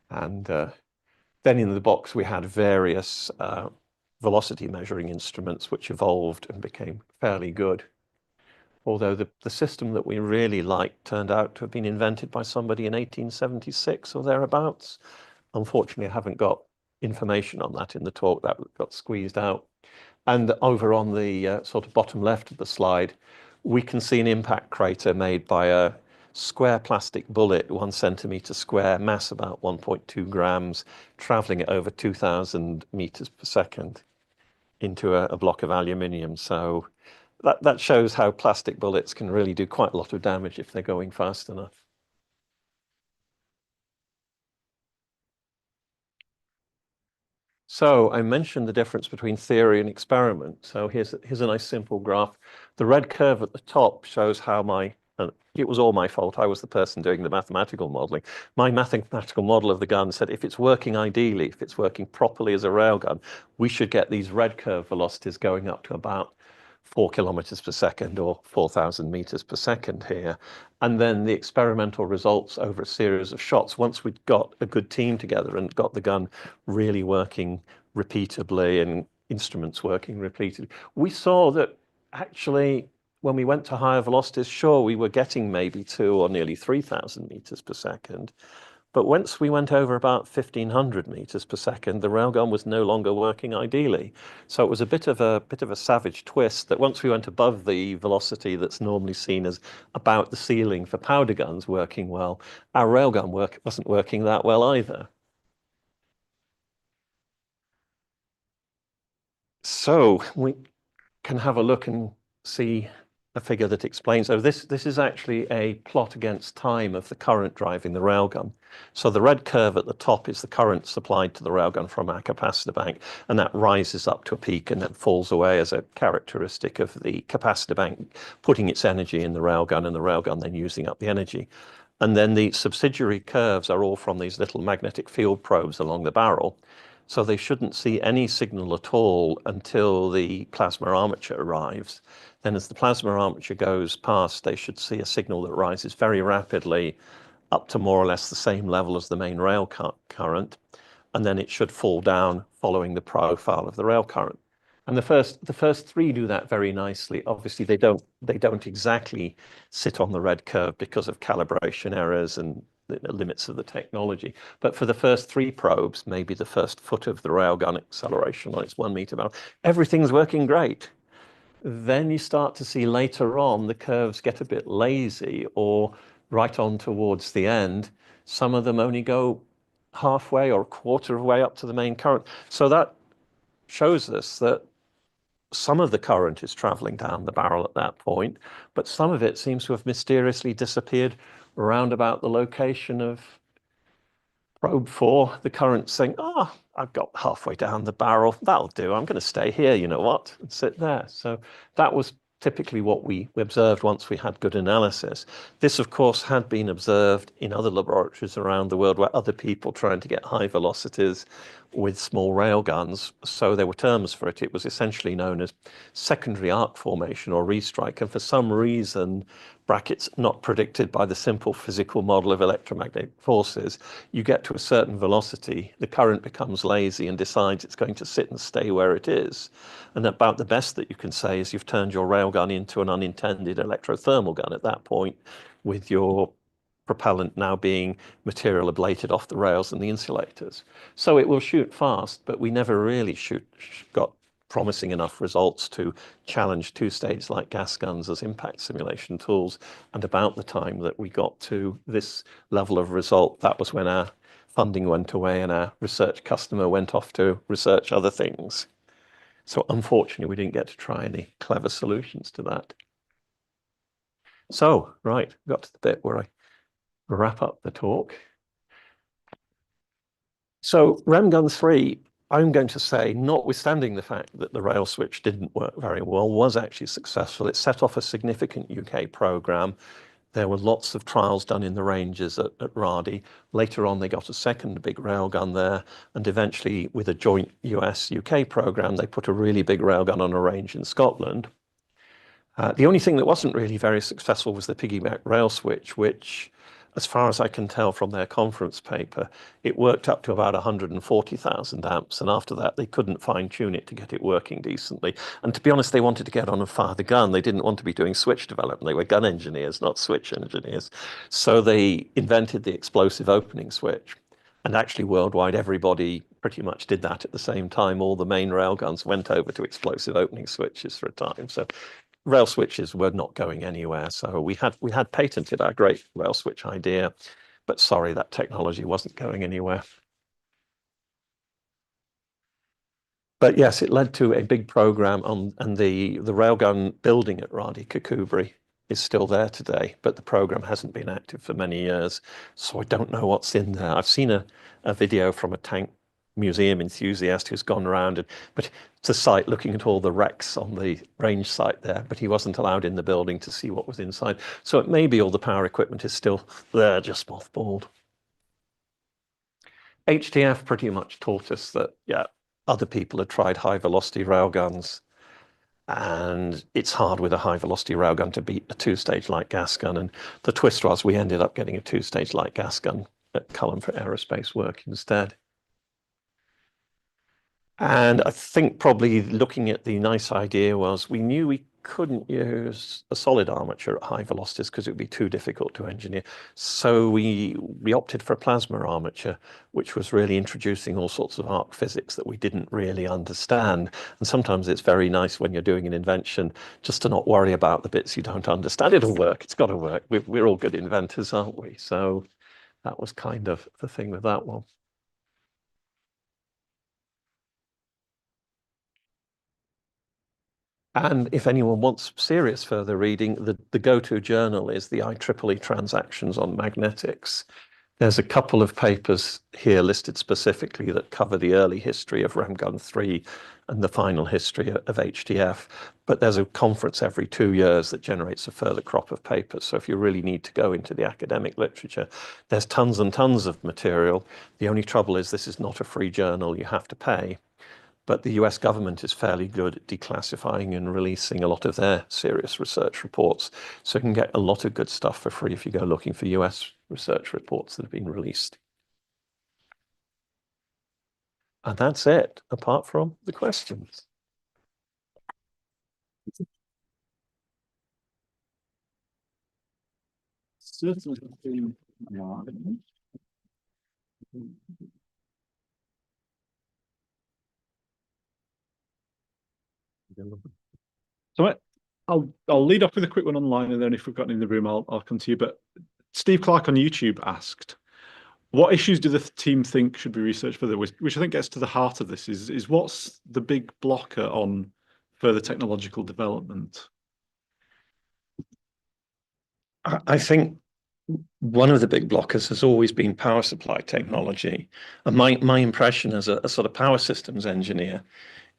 And then in the box, we had various velocity measuring instruments, which evolved and became fairly good. Although the system that we really liked turned out to have been invented by somebody in 1876 or thereabouts. Unfortunately, I haven't got information on that in the talk. That got squeezed out. And over on the sort of bottom left of the slide, we can see an impact crater made by a square plastic bullet, 1 centimeter square, mass about 1.2 grams, traveling at over 2,000 meters per second into a block of aluminium. So that shows how plastic bullets can really do quite a lot of damage if they're going fast enough. So I mentioned the difference between theory and experiment. So here's a nice simple graph. The red curve at the top shows how it was all my fault. I was the person doing the mathematical modeling. My mathematical model of the gun said if it's working ideally, if it's working properly as a railgun, we should get these red curve velocities going up to about 4 kilometers per second or 4,000 meters per second here. And then the experimental results over a series of shots, once we'd got a good team together and got the gun really working repeatably and instruments working repeatedly, we saw that actually when we went to higher velocities, sure, we were getting maybe 2 or nearly 3,000 meters per second. But once we went over about 1,500 meters per second, the railgun was no longer working ideally. So it was a bit of a savage twist that once we went above the velocity that's normally seen as about the ceiling for powder guns working well, our railgun wasn't working that well either. So we can have a look and see a figure that explains. So this is actually a plot against time of the current driving the railgun. So the red curve at the top is the current supplied to the railgun from our capacitor bank, and that rises up to a peak and then falls away as a characteristic of the capacitor bank putting its energy in the railgun and the railgun then using up the energy. And then the subsidiary curves are all from these little magnetic field probes along the barrel. So they shouldn't see any signal at all until the plasma armature arrives. Then as the plasma armature goes past, they should see a signal that rises very rapidly up to more or less the same level as the main rail current. And then it should fall down following the profile of the rail current. And the first three do that very nicely. Obviously, they don't exactly sit on the red curve because of calibration errors and the limits of the technology. But for the first three probes, maybe the first foot of the railgun acceleration on its 1 meter barrel, everything's working great. Then you start to see later on the curves get a bit lazy, or right on towards the end, some of them only go halfway or a quarter of the way up to the main current. So that shows us that some of the current is traveling down the barrel at that point, but some of it seems to have mysteriously disappeared around about the location of probe 4. The current saying, oh, I've got halfway down the barrel, that'll do, I'm going to stay here, you know what, and sit there. So that was typically what we observed once we had good analysis. This, of course, had been observed in other laboratories around the world where other people trying to get high velocities with small railguns. So there were terms for it. It was essentially known as secondary arc formation or restrike. And for some reason, brackets not predicted by the simple physical model of electromagnetic forces, you get to a certain velocity, the current becomes lazy and decides it's going to sit and stay where it is. And about the best that you can say is you've turned your railgun into an unintended electrothermal gun at that point, with your propellant now being material ablated off the rails and the insulators. So it will shoot fast, but we never really got promising enough results to challenge two-stage light gas guns as impact simulation tools. And about the time that we got to this level of result, that was when our funding went away and our research customer went off to research other things. So unfortunately, we didn't get to try any clever solutions to that. So, right, got to the bit where I wrap up the talk. So Ramgun 3, I'm going to say, notwithstanding the fact that the rail switch didn't work very well, was actually successful. It set off a significant UK program. There were lots of trials done in the ranges at Radi. Later on, they got a second big railgun there, and eventually, with a joint US-UK program, they put a really big railgun on a range in Scotland. The only thing that wasn't really very successful was the piggyback rail switch, which, as far as I can tell from their conference paper, it worked up to about 140,000 amps. And after that, they couldn't fine tune it to get it working decently. And to be honest, they wanted to get on and fire the gun. They didn't want to be doing switch development. They were gun engineers, not switch engineers. So they invented the explosive opening switch. And actually worldwide, everybody pretty much did that at the same time. All the main railguns went over to explosive opening switches for a time. So rail switches were not going anywhere. So we had patented our great rail switch idea, but sorry, that technology wasn't going anywhere. But yes, it led to a big program on, and the railgun building at Radi Kakubri is still there today, but the program hasn't been active for many years. So I don't know what's in there. I've seen a video from a tank museum enthusiast who's gone around, but it's a site looking at all the wrecks on the range site there, but he wasn't allowed in the building to see what was inside. So it may be all the power equipment is still there, just mothballed. HTF pretty much taught us that, yeah, other people had tried high velocity railguns, and it's hard with a high velocity railgun to beat a two-stage light gas gun. And the twist was we ended up getting a two-stage light gas gun at Culham for aerospace work instead. And I think probably looking at the nice idea was we knew we couldn't use a solid armature at high velocities because it would be too difficult to engineer. So we opted for a plasma armature, which was really introducing all sorts of arc physics that we didn't really understand. And sometimes it's very nice when you're doing an invention just to not worry about the bits you don't understand. It'll work. It's got to work. We're all good inventors, aren't we? So that was kind of the thing with that one. And if anyone wants serious further reading, the go-to journal is the IEEE Transactions on Magnetics. There's a couple of papers here listed specifically that cover the early history of Ramgun 3 and the final history of HDF. But there's a conference every 2 years that generates a further crop of papers. So if you really need to go into the academic literature, there's tons and tons of material. The only trouble is this is not a free journal, you have to pay. But the US government is fairly good at declassifying and releasing a lot of their serious research reports. So you can get a lot of good stuff for free if you go looking for US research reports that have been released. And that's it, apart from the questions. Certainly. So I'll lead off with a quick one online, and then if we've got any in the room, I'll come to you. But Steve Clark on YouTube asked, "What issues do the team think should be researched further?" Which I think gets to the heart of this. Is what's the big blocker on further technological development? I think one of the big blockers has always been power supply technology. And my impression as a sort of power systems engineer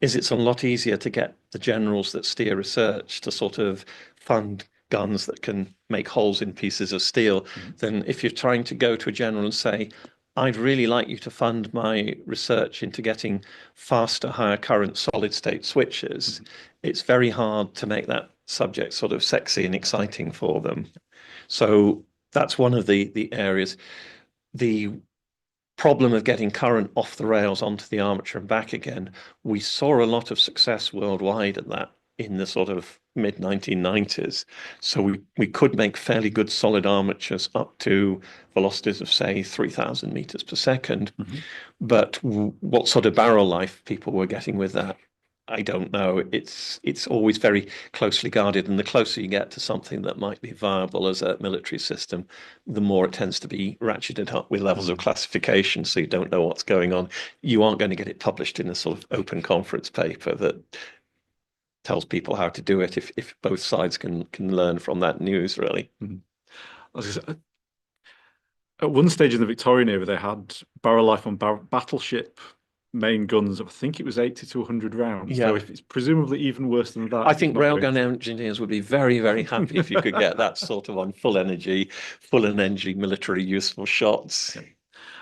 is it's a lot easier to get the generals that steer research to sort of fund guns that can make holes in pieces of steel than if you're trying to go to a general and say, I'd really like you to fund my research into getting faster, higher current solid state switches. It's very hard to make that subject sort of sexy and exciting for them. So that's one of the areas. The problem of getting current off the rails onto the armature and back again, we saw a lot of success worldwide at that in the sort of mid 1990s. So we could make fairly good solid armatures up to velocities of, say, 3,000 meters per second. But what sort of barrel life people were getting with that, I don't know. It's always very closely guarded, and the closer you get to something that might be viable as a military system, the more it tends to be ratcheted up with levels of classification, so you don't know what's going on. You aren't going to get it published in a sort of open conference paper that tells people how to do it if both sides can learn from that news, really. At one stage in the Victorian era, they had barrel life on battleship main guns. I think it was 80 to 100 rounds. Yeah. So if it's presumably even worse than that. I think railgun engineers would be very, very happy if you could get that sort of on full energy military useful shots. Yeah.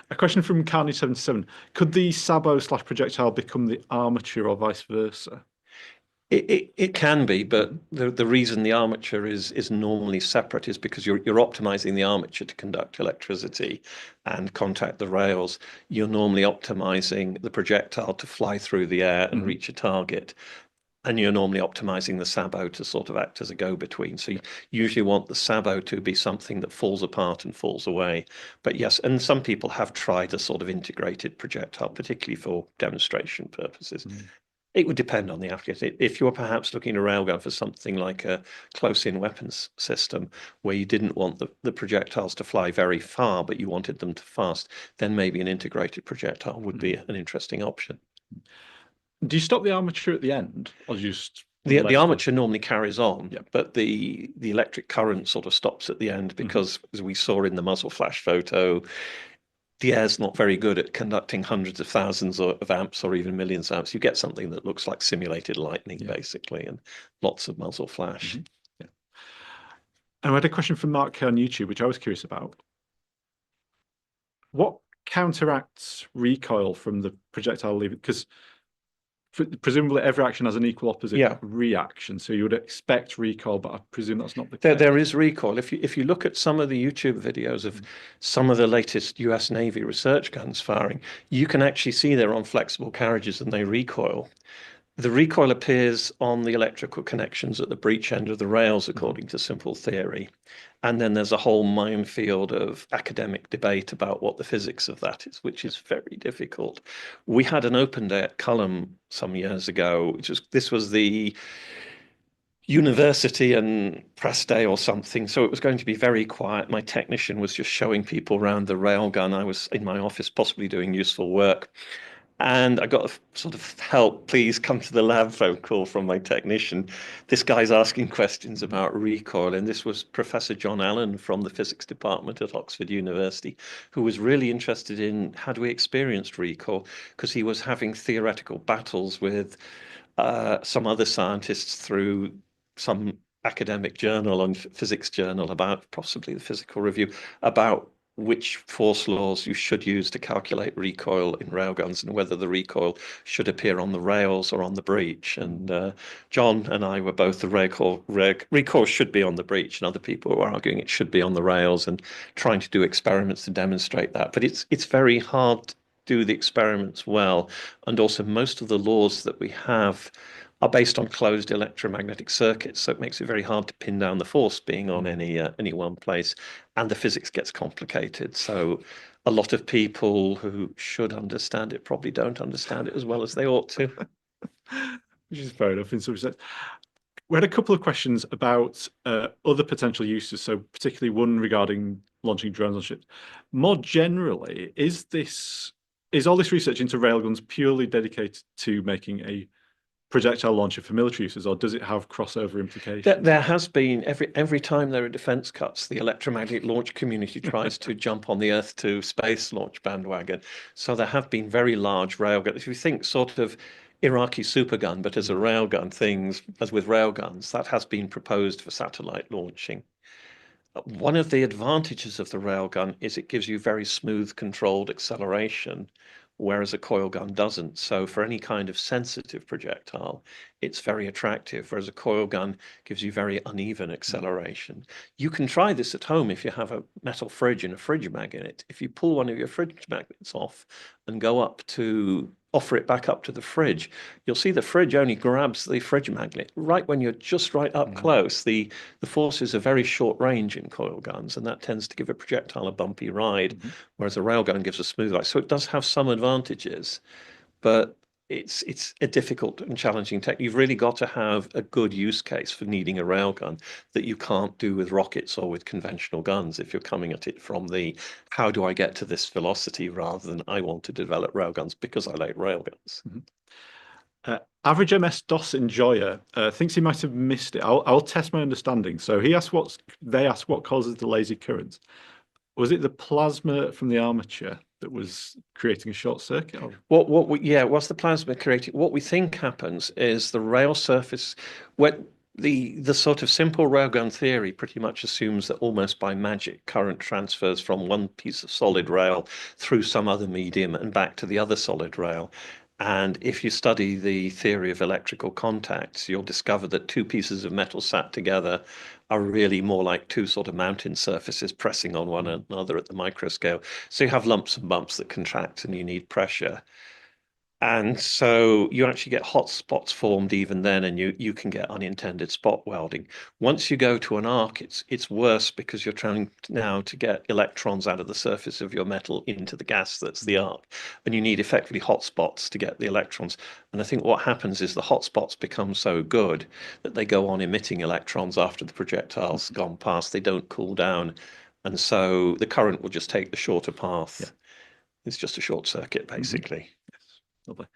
A question from Carney77. Could the sabot/projectile become the armature or vice versa? It can be, but the reason the armature is normally separate is because you're optimizing the armature to conduct electricity and contact the rails. You're normally optimizing the projectile to fly through the air and reach a target. And you're normally optimizing the sabot to sort of act as a go-between. So you usually want the sabot to be something that falls apart and falls away. But yes, and some people have tried a sort of integrated projectile, particularly for demonstration purposes. It would depend on the application. If you're perhaps looking at a railgun for something like a close-in weapons system where you didn't want the projectiles to fly very far, but you wanted them to fast, then maybe an integrated projectile would be an interesting option. Do you stop the armature at the end, or just the armature normally carries on, but the electric current sort of stops at the end because, as we saw in the muzzle flash photo, the air's not very good at conducting hundreds of thousands of amps or even millions of amps. You get something that looks like simulated lightning, basically, and lots of muzzle flash. And I had a question from Mark K on YouTube, which I was curious about. What counteracts recoil from the projectile leaving? Because presumably every action has an equal opposite reaction, so you would expect recoil, but I presume that's not the case. There is recoil. If you look at some of the YouTube videos of some of the latest US Navy research guns firing, you can actually see they're on flexible carriages and they recoil. The recoil appears on the electrical connections at the breech end of the rails, according to simple theory. And then there's a whole minefield of academic debate about what the physics of that is, which is very difficult. We had an open day at Cullum some years ago. This was the university and press day or something, so it was going to be very quiet. My technician was just showing people around the railgun. I was in my office possibly doing useful work. And I got a sort of help, please come to the lab phone call from my technician. This guy's asking questions about recoil. And this was Professor John Allen from the physics department at Oxford University, who was really interested in had we experienced recoil, because he was having theoretical battles with some other scientists through some academic journal and physics journal about possibly the Physical Review about which force laws you should use to calculate recoil in railguns and whether the recoil should appear on the rails or on the breech. And John and I were both the recoil should be on the breech, and other people were arguing it should be on the rails and trying to do experiments to demonstrate that. But it's very hard to do the experiments well, and also most of the laws that we have are based on closed electromagnetic circuits, so it makes it very hard to pin down the force being on any one place, and the physics gets complicated. So a lot of people who should understand it probably don't understand it as well as they ought to. Which is fair enough in some sense. We had a couple of questions about other potential uses, so particularly one regarding launching drones on ships. More generally, is all this research into railguns purely dedicated to making a projectile launcher for military uses, or does it have crossover implications? There has been every time there are defense cuts, the electromagnetic launch community tries to jump on the Earth to space launch bandwagon. So there have been very large railguns. If you think sort of Iraqi supergun, but as a railgun, things as with railguns, that has been proposed for satellite launching. One of the advantages of the railgun is it gives you very smooth controlled acceleration, whereas a coil gun doesn't. So for any kind of sensitive projectile, it's very attractive, whereas a coil gun gives you very uneven acceleration. You can try this at home if you have a metal fridge and a fridge magnet. If you pull one of your fridge magnets off and go up to offer it back up to the fridge, you'll see the fridge only grabs the fridge magnet right when you're just right up close. The force is a very short range in coil guns, and that tends to give a projectile a bumpy ride, whereas a railgun gives a smooth ride. So it does have some advantages, but it's a difficult and challenging tech. You've really got to have a good use case for needing a railgun that you can't do with rockets or with conventional guns if you're coming at it from the how do I get to this velocity rather than I want to develop railguns because I like railguns. Average MS-DOS enjoyer thinks he might have missed it. I'll test my understanding. So they asked what causes the lazy current. Was it the plasma from the armature that was creating a short circuit? What's the plasma creating? What we think happens is the rail surface, when the sort of simple railgun theory pretty much assumes that almost by magic current transfers from one piece of solid rail through some other medium and back to the other solid rail. And if you study the theory of electrical contacts, you'll discover that two pieces of metal sat together are really more like two sort of mountain surfaces pressing on one another at the microscale. So you have lumps and bumps that contract and you need pressure. And so you actually get hot spots formed even then, and you can get unintended spot welding. Once you go to an arc, it's worse because you're trying now to get electrons out of the surface of your metal into the gas that's the arc, and you need effectively hot spots to get the electrons. And I think what happens is the hot spots become so good that they go on emitting electrons after the projectile's gone past. They don't cool down, and so the current will just take the shorter path. Yeah. It's just a short circuit, basically. Lovely.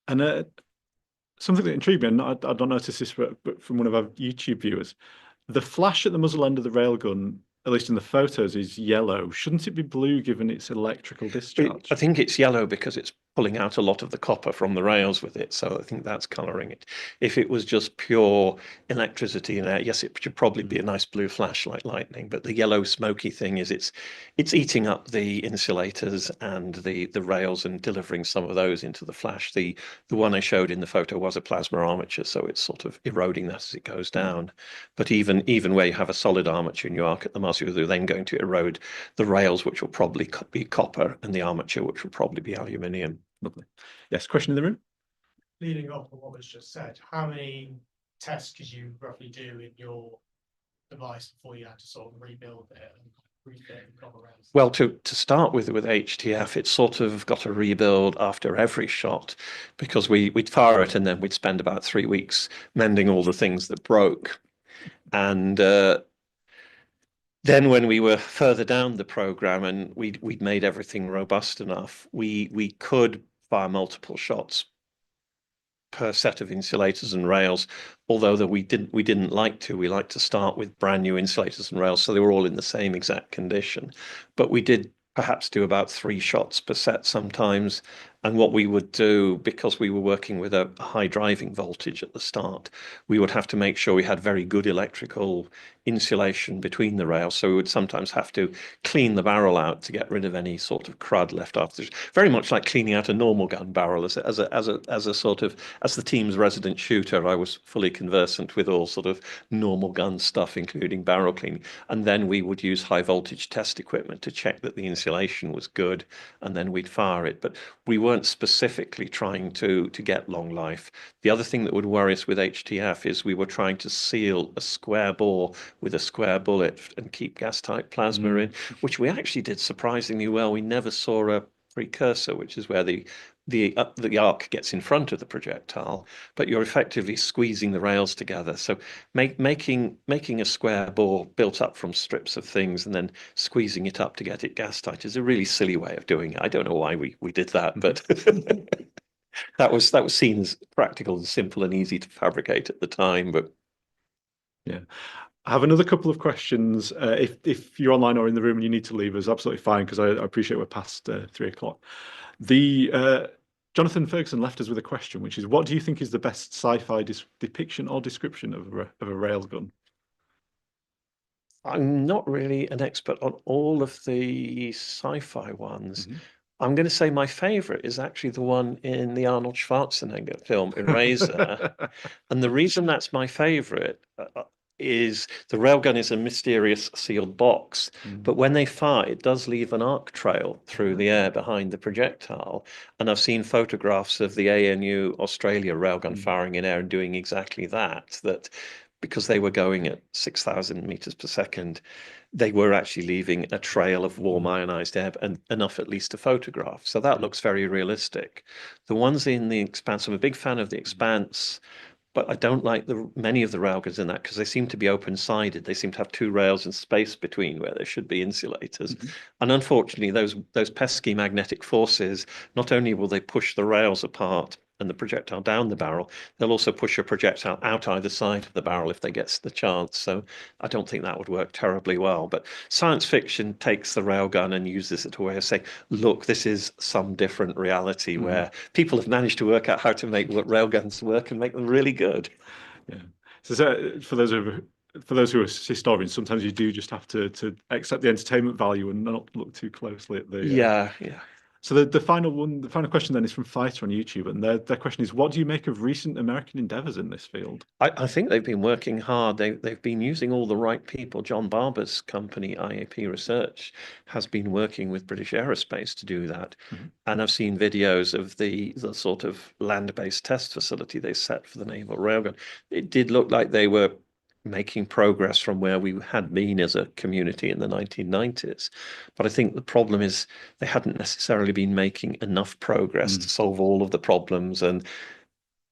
And something that intrigued me, and I don't notice this, but from one of our YouTube viewers, the flash at the muzzle end of the railgun, at least in the photos, is yellow. Shouldn't it be blue given its electrical discharge? I think it's yellow because it's pulling out a lot of the copper from the rails with it. So I think that's colouring it. If it was just pure electricity in there, yes, it should probably be a nice blue flash like lightning. But the yellow smoky thing is it's eating up the insulators and the rails and delivering some of those into the flash. The one I showed in the photo was a plasma armature, so it's sort of eroding that as it goes down. But even where you have a solid armature and you arc at the muzzle, you're then going to erode the rails, which will probably be copper, and the armature, which will probably be aluminium. Lovely. Yes, question in the room? Leading off of what was just said, how many tests could you roughly do in your device before you had to sort of rebuild it and refit the copper rounds? Well, to start with HTF, it's sort of got a rebuild after every shot because we'd fire it and then we'd spend about 3 weeks mending all the things that broke. And then when we were further down the program and we'd made everything robust enough, we could fire multiple shots per set of insulators and rails, although that we didn't like to. We like to start with brand new insulators and rails, so they were all in the same exact condition. But we did perhaps do about 3 shots per set sometimes. And what we would do, because we were working with a high driving voltage at the start, we would have to make sure we had very good electrical insulation between the rails. So we would sometimes have to clean the barrel out to get rid of any sort of crud left after. Very much like cleaning out a normal gun barrel. As a sort of, as the team's resident shooter, I was fully conversant with all sort of normal gun stuff, including barrel cleaning. And then we would use high voltage test equipment to check that the insulation was good, and then we'd fire it. But we weren't specifically trying to get long life. The other thing that would worry us with HTF is we were trying to seal a square bore with a square bullet and keep gas tight plasma in, which we actually did surprisingly well. We never saw a precursor, which is where the arc gets in front of the projectile, but you're effectively squeezing the rails together. So making a square bore built up from strips of things and then squeezing it up to get it gas tight is a really silly way of doing it. I don't know why we did that, but that was seen as practical and simple and easy to fabricate at the time. But yeah. I have another couple of questions. If you're online or in the room and you need to leave us, absolutely fine, because I appreciate we're past 3 o'clock. Jonathan Ferguson left us with a question, which is, what do you think is the best sci-fi depiction or description of a railgun? I'm not really an expert on all of the sci-fi ones. I'm going to say my favorite is actually the one in the Arnold Schwarzenegger film Eraser. And the reason that's my favorite is the railgun is a mysterious sealed box, but when they fire, it does leave an arc trail through the air behind the projectile. And I've seen photographs of the ANU Australia railgun firing in air and doing exactly that, because they were going at 6,000 meters per second, they were actually leaving a trail of warm ionized air, and enough at least to photograph. So that looks very realistic. The ones in the Expanse, I'm a big fan of the Expanse, but I don't like many of the railguns in that because they seem to be open-sided. They seem to have 2 rails and space between where there should be insulators. And unfortunately, those pesky magnetic forces, not only will they push the rails apart and the projectile down the barrel, they'll also push a projectile out either side of the barrel if they get the chance. So I don't think that would work terribly well. But science fiction takes the railgun and uses it to a way of saying, look, this is some different reality where people have managed to work out how to make railguns work and make them really good. Yeah. So for those who are historians, sometimes you do just have to accept the entertainment value and not look too closely at the yeah. So the final question then is from Fighter on YouTube, and their question is, what do you make of recent American endeavors in this field? I think they've been working hard. They've been using all the right people. John Barber's company, IAP Research, has been working with British Aerospace to do that. And I've seen videos of the sort of land-based test facility they set for the naval railgun. It did look like they were making progress from where we had been as a community in the 1990s. But I think the problem is they hadn't necessarily been making enough progress to solve all of the problems. And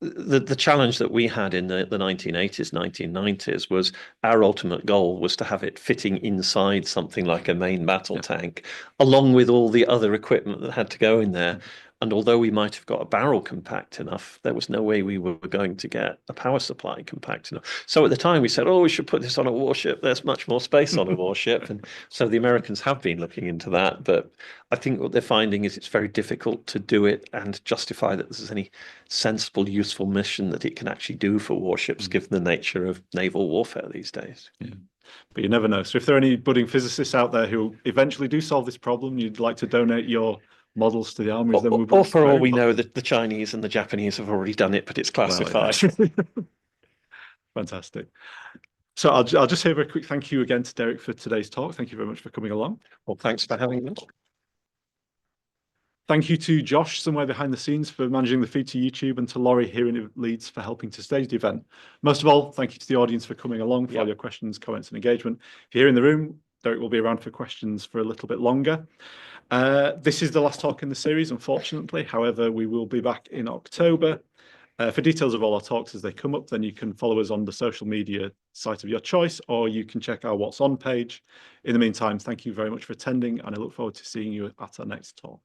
the challenge that we had in the 1980s, 1990s was our ultimate goal was to have it fitting inside something like a main battle tank, along with all the other equipment that had to go in there. And although we might have got a barrel compact enough, there was no way we were going to get a power supply compact enough. So at the time we said, oh, we should put this on a warship. There's much more space on a warship. And so the Americans have been looking into that. But I think what they're finding is it's very difficult to do it and justify that there's any sensible, useful mission that it can actually do for warships, given the nature of naval warfare these days. Yeah. But you never know. So if there are any budding physicists out there who eventually do solve this problem, you'd like to donate your models to the armies, then we'll or for all we know, that the Chinese and the Japanese have already done it, but it's classified. Well, yeah. Fantastic. So I'll just say a very quick thank you again to Derek for today's talk. Thank you very much for coming along. Well, thanks for having me. Thank you to Josh, somewhere behind the scenes, for managing the feed to YouTube, and to Laurie here in Leeds for helping to stage the event. Most of all, thank you to the audience for coming along, for all your questions, comments, and engagement. If you're here in the room, Derek will be around for questions for a little bit longer. This is the last talk in the series, unfortunately. However, we will be back in October. For details of all our talks as they come up, then you can follow us on the social media site of your choice, or you can check our What's On page. In the meantime, thank you very much for attending, and I look forward to seeing you at our next talk.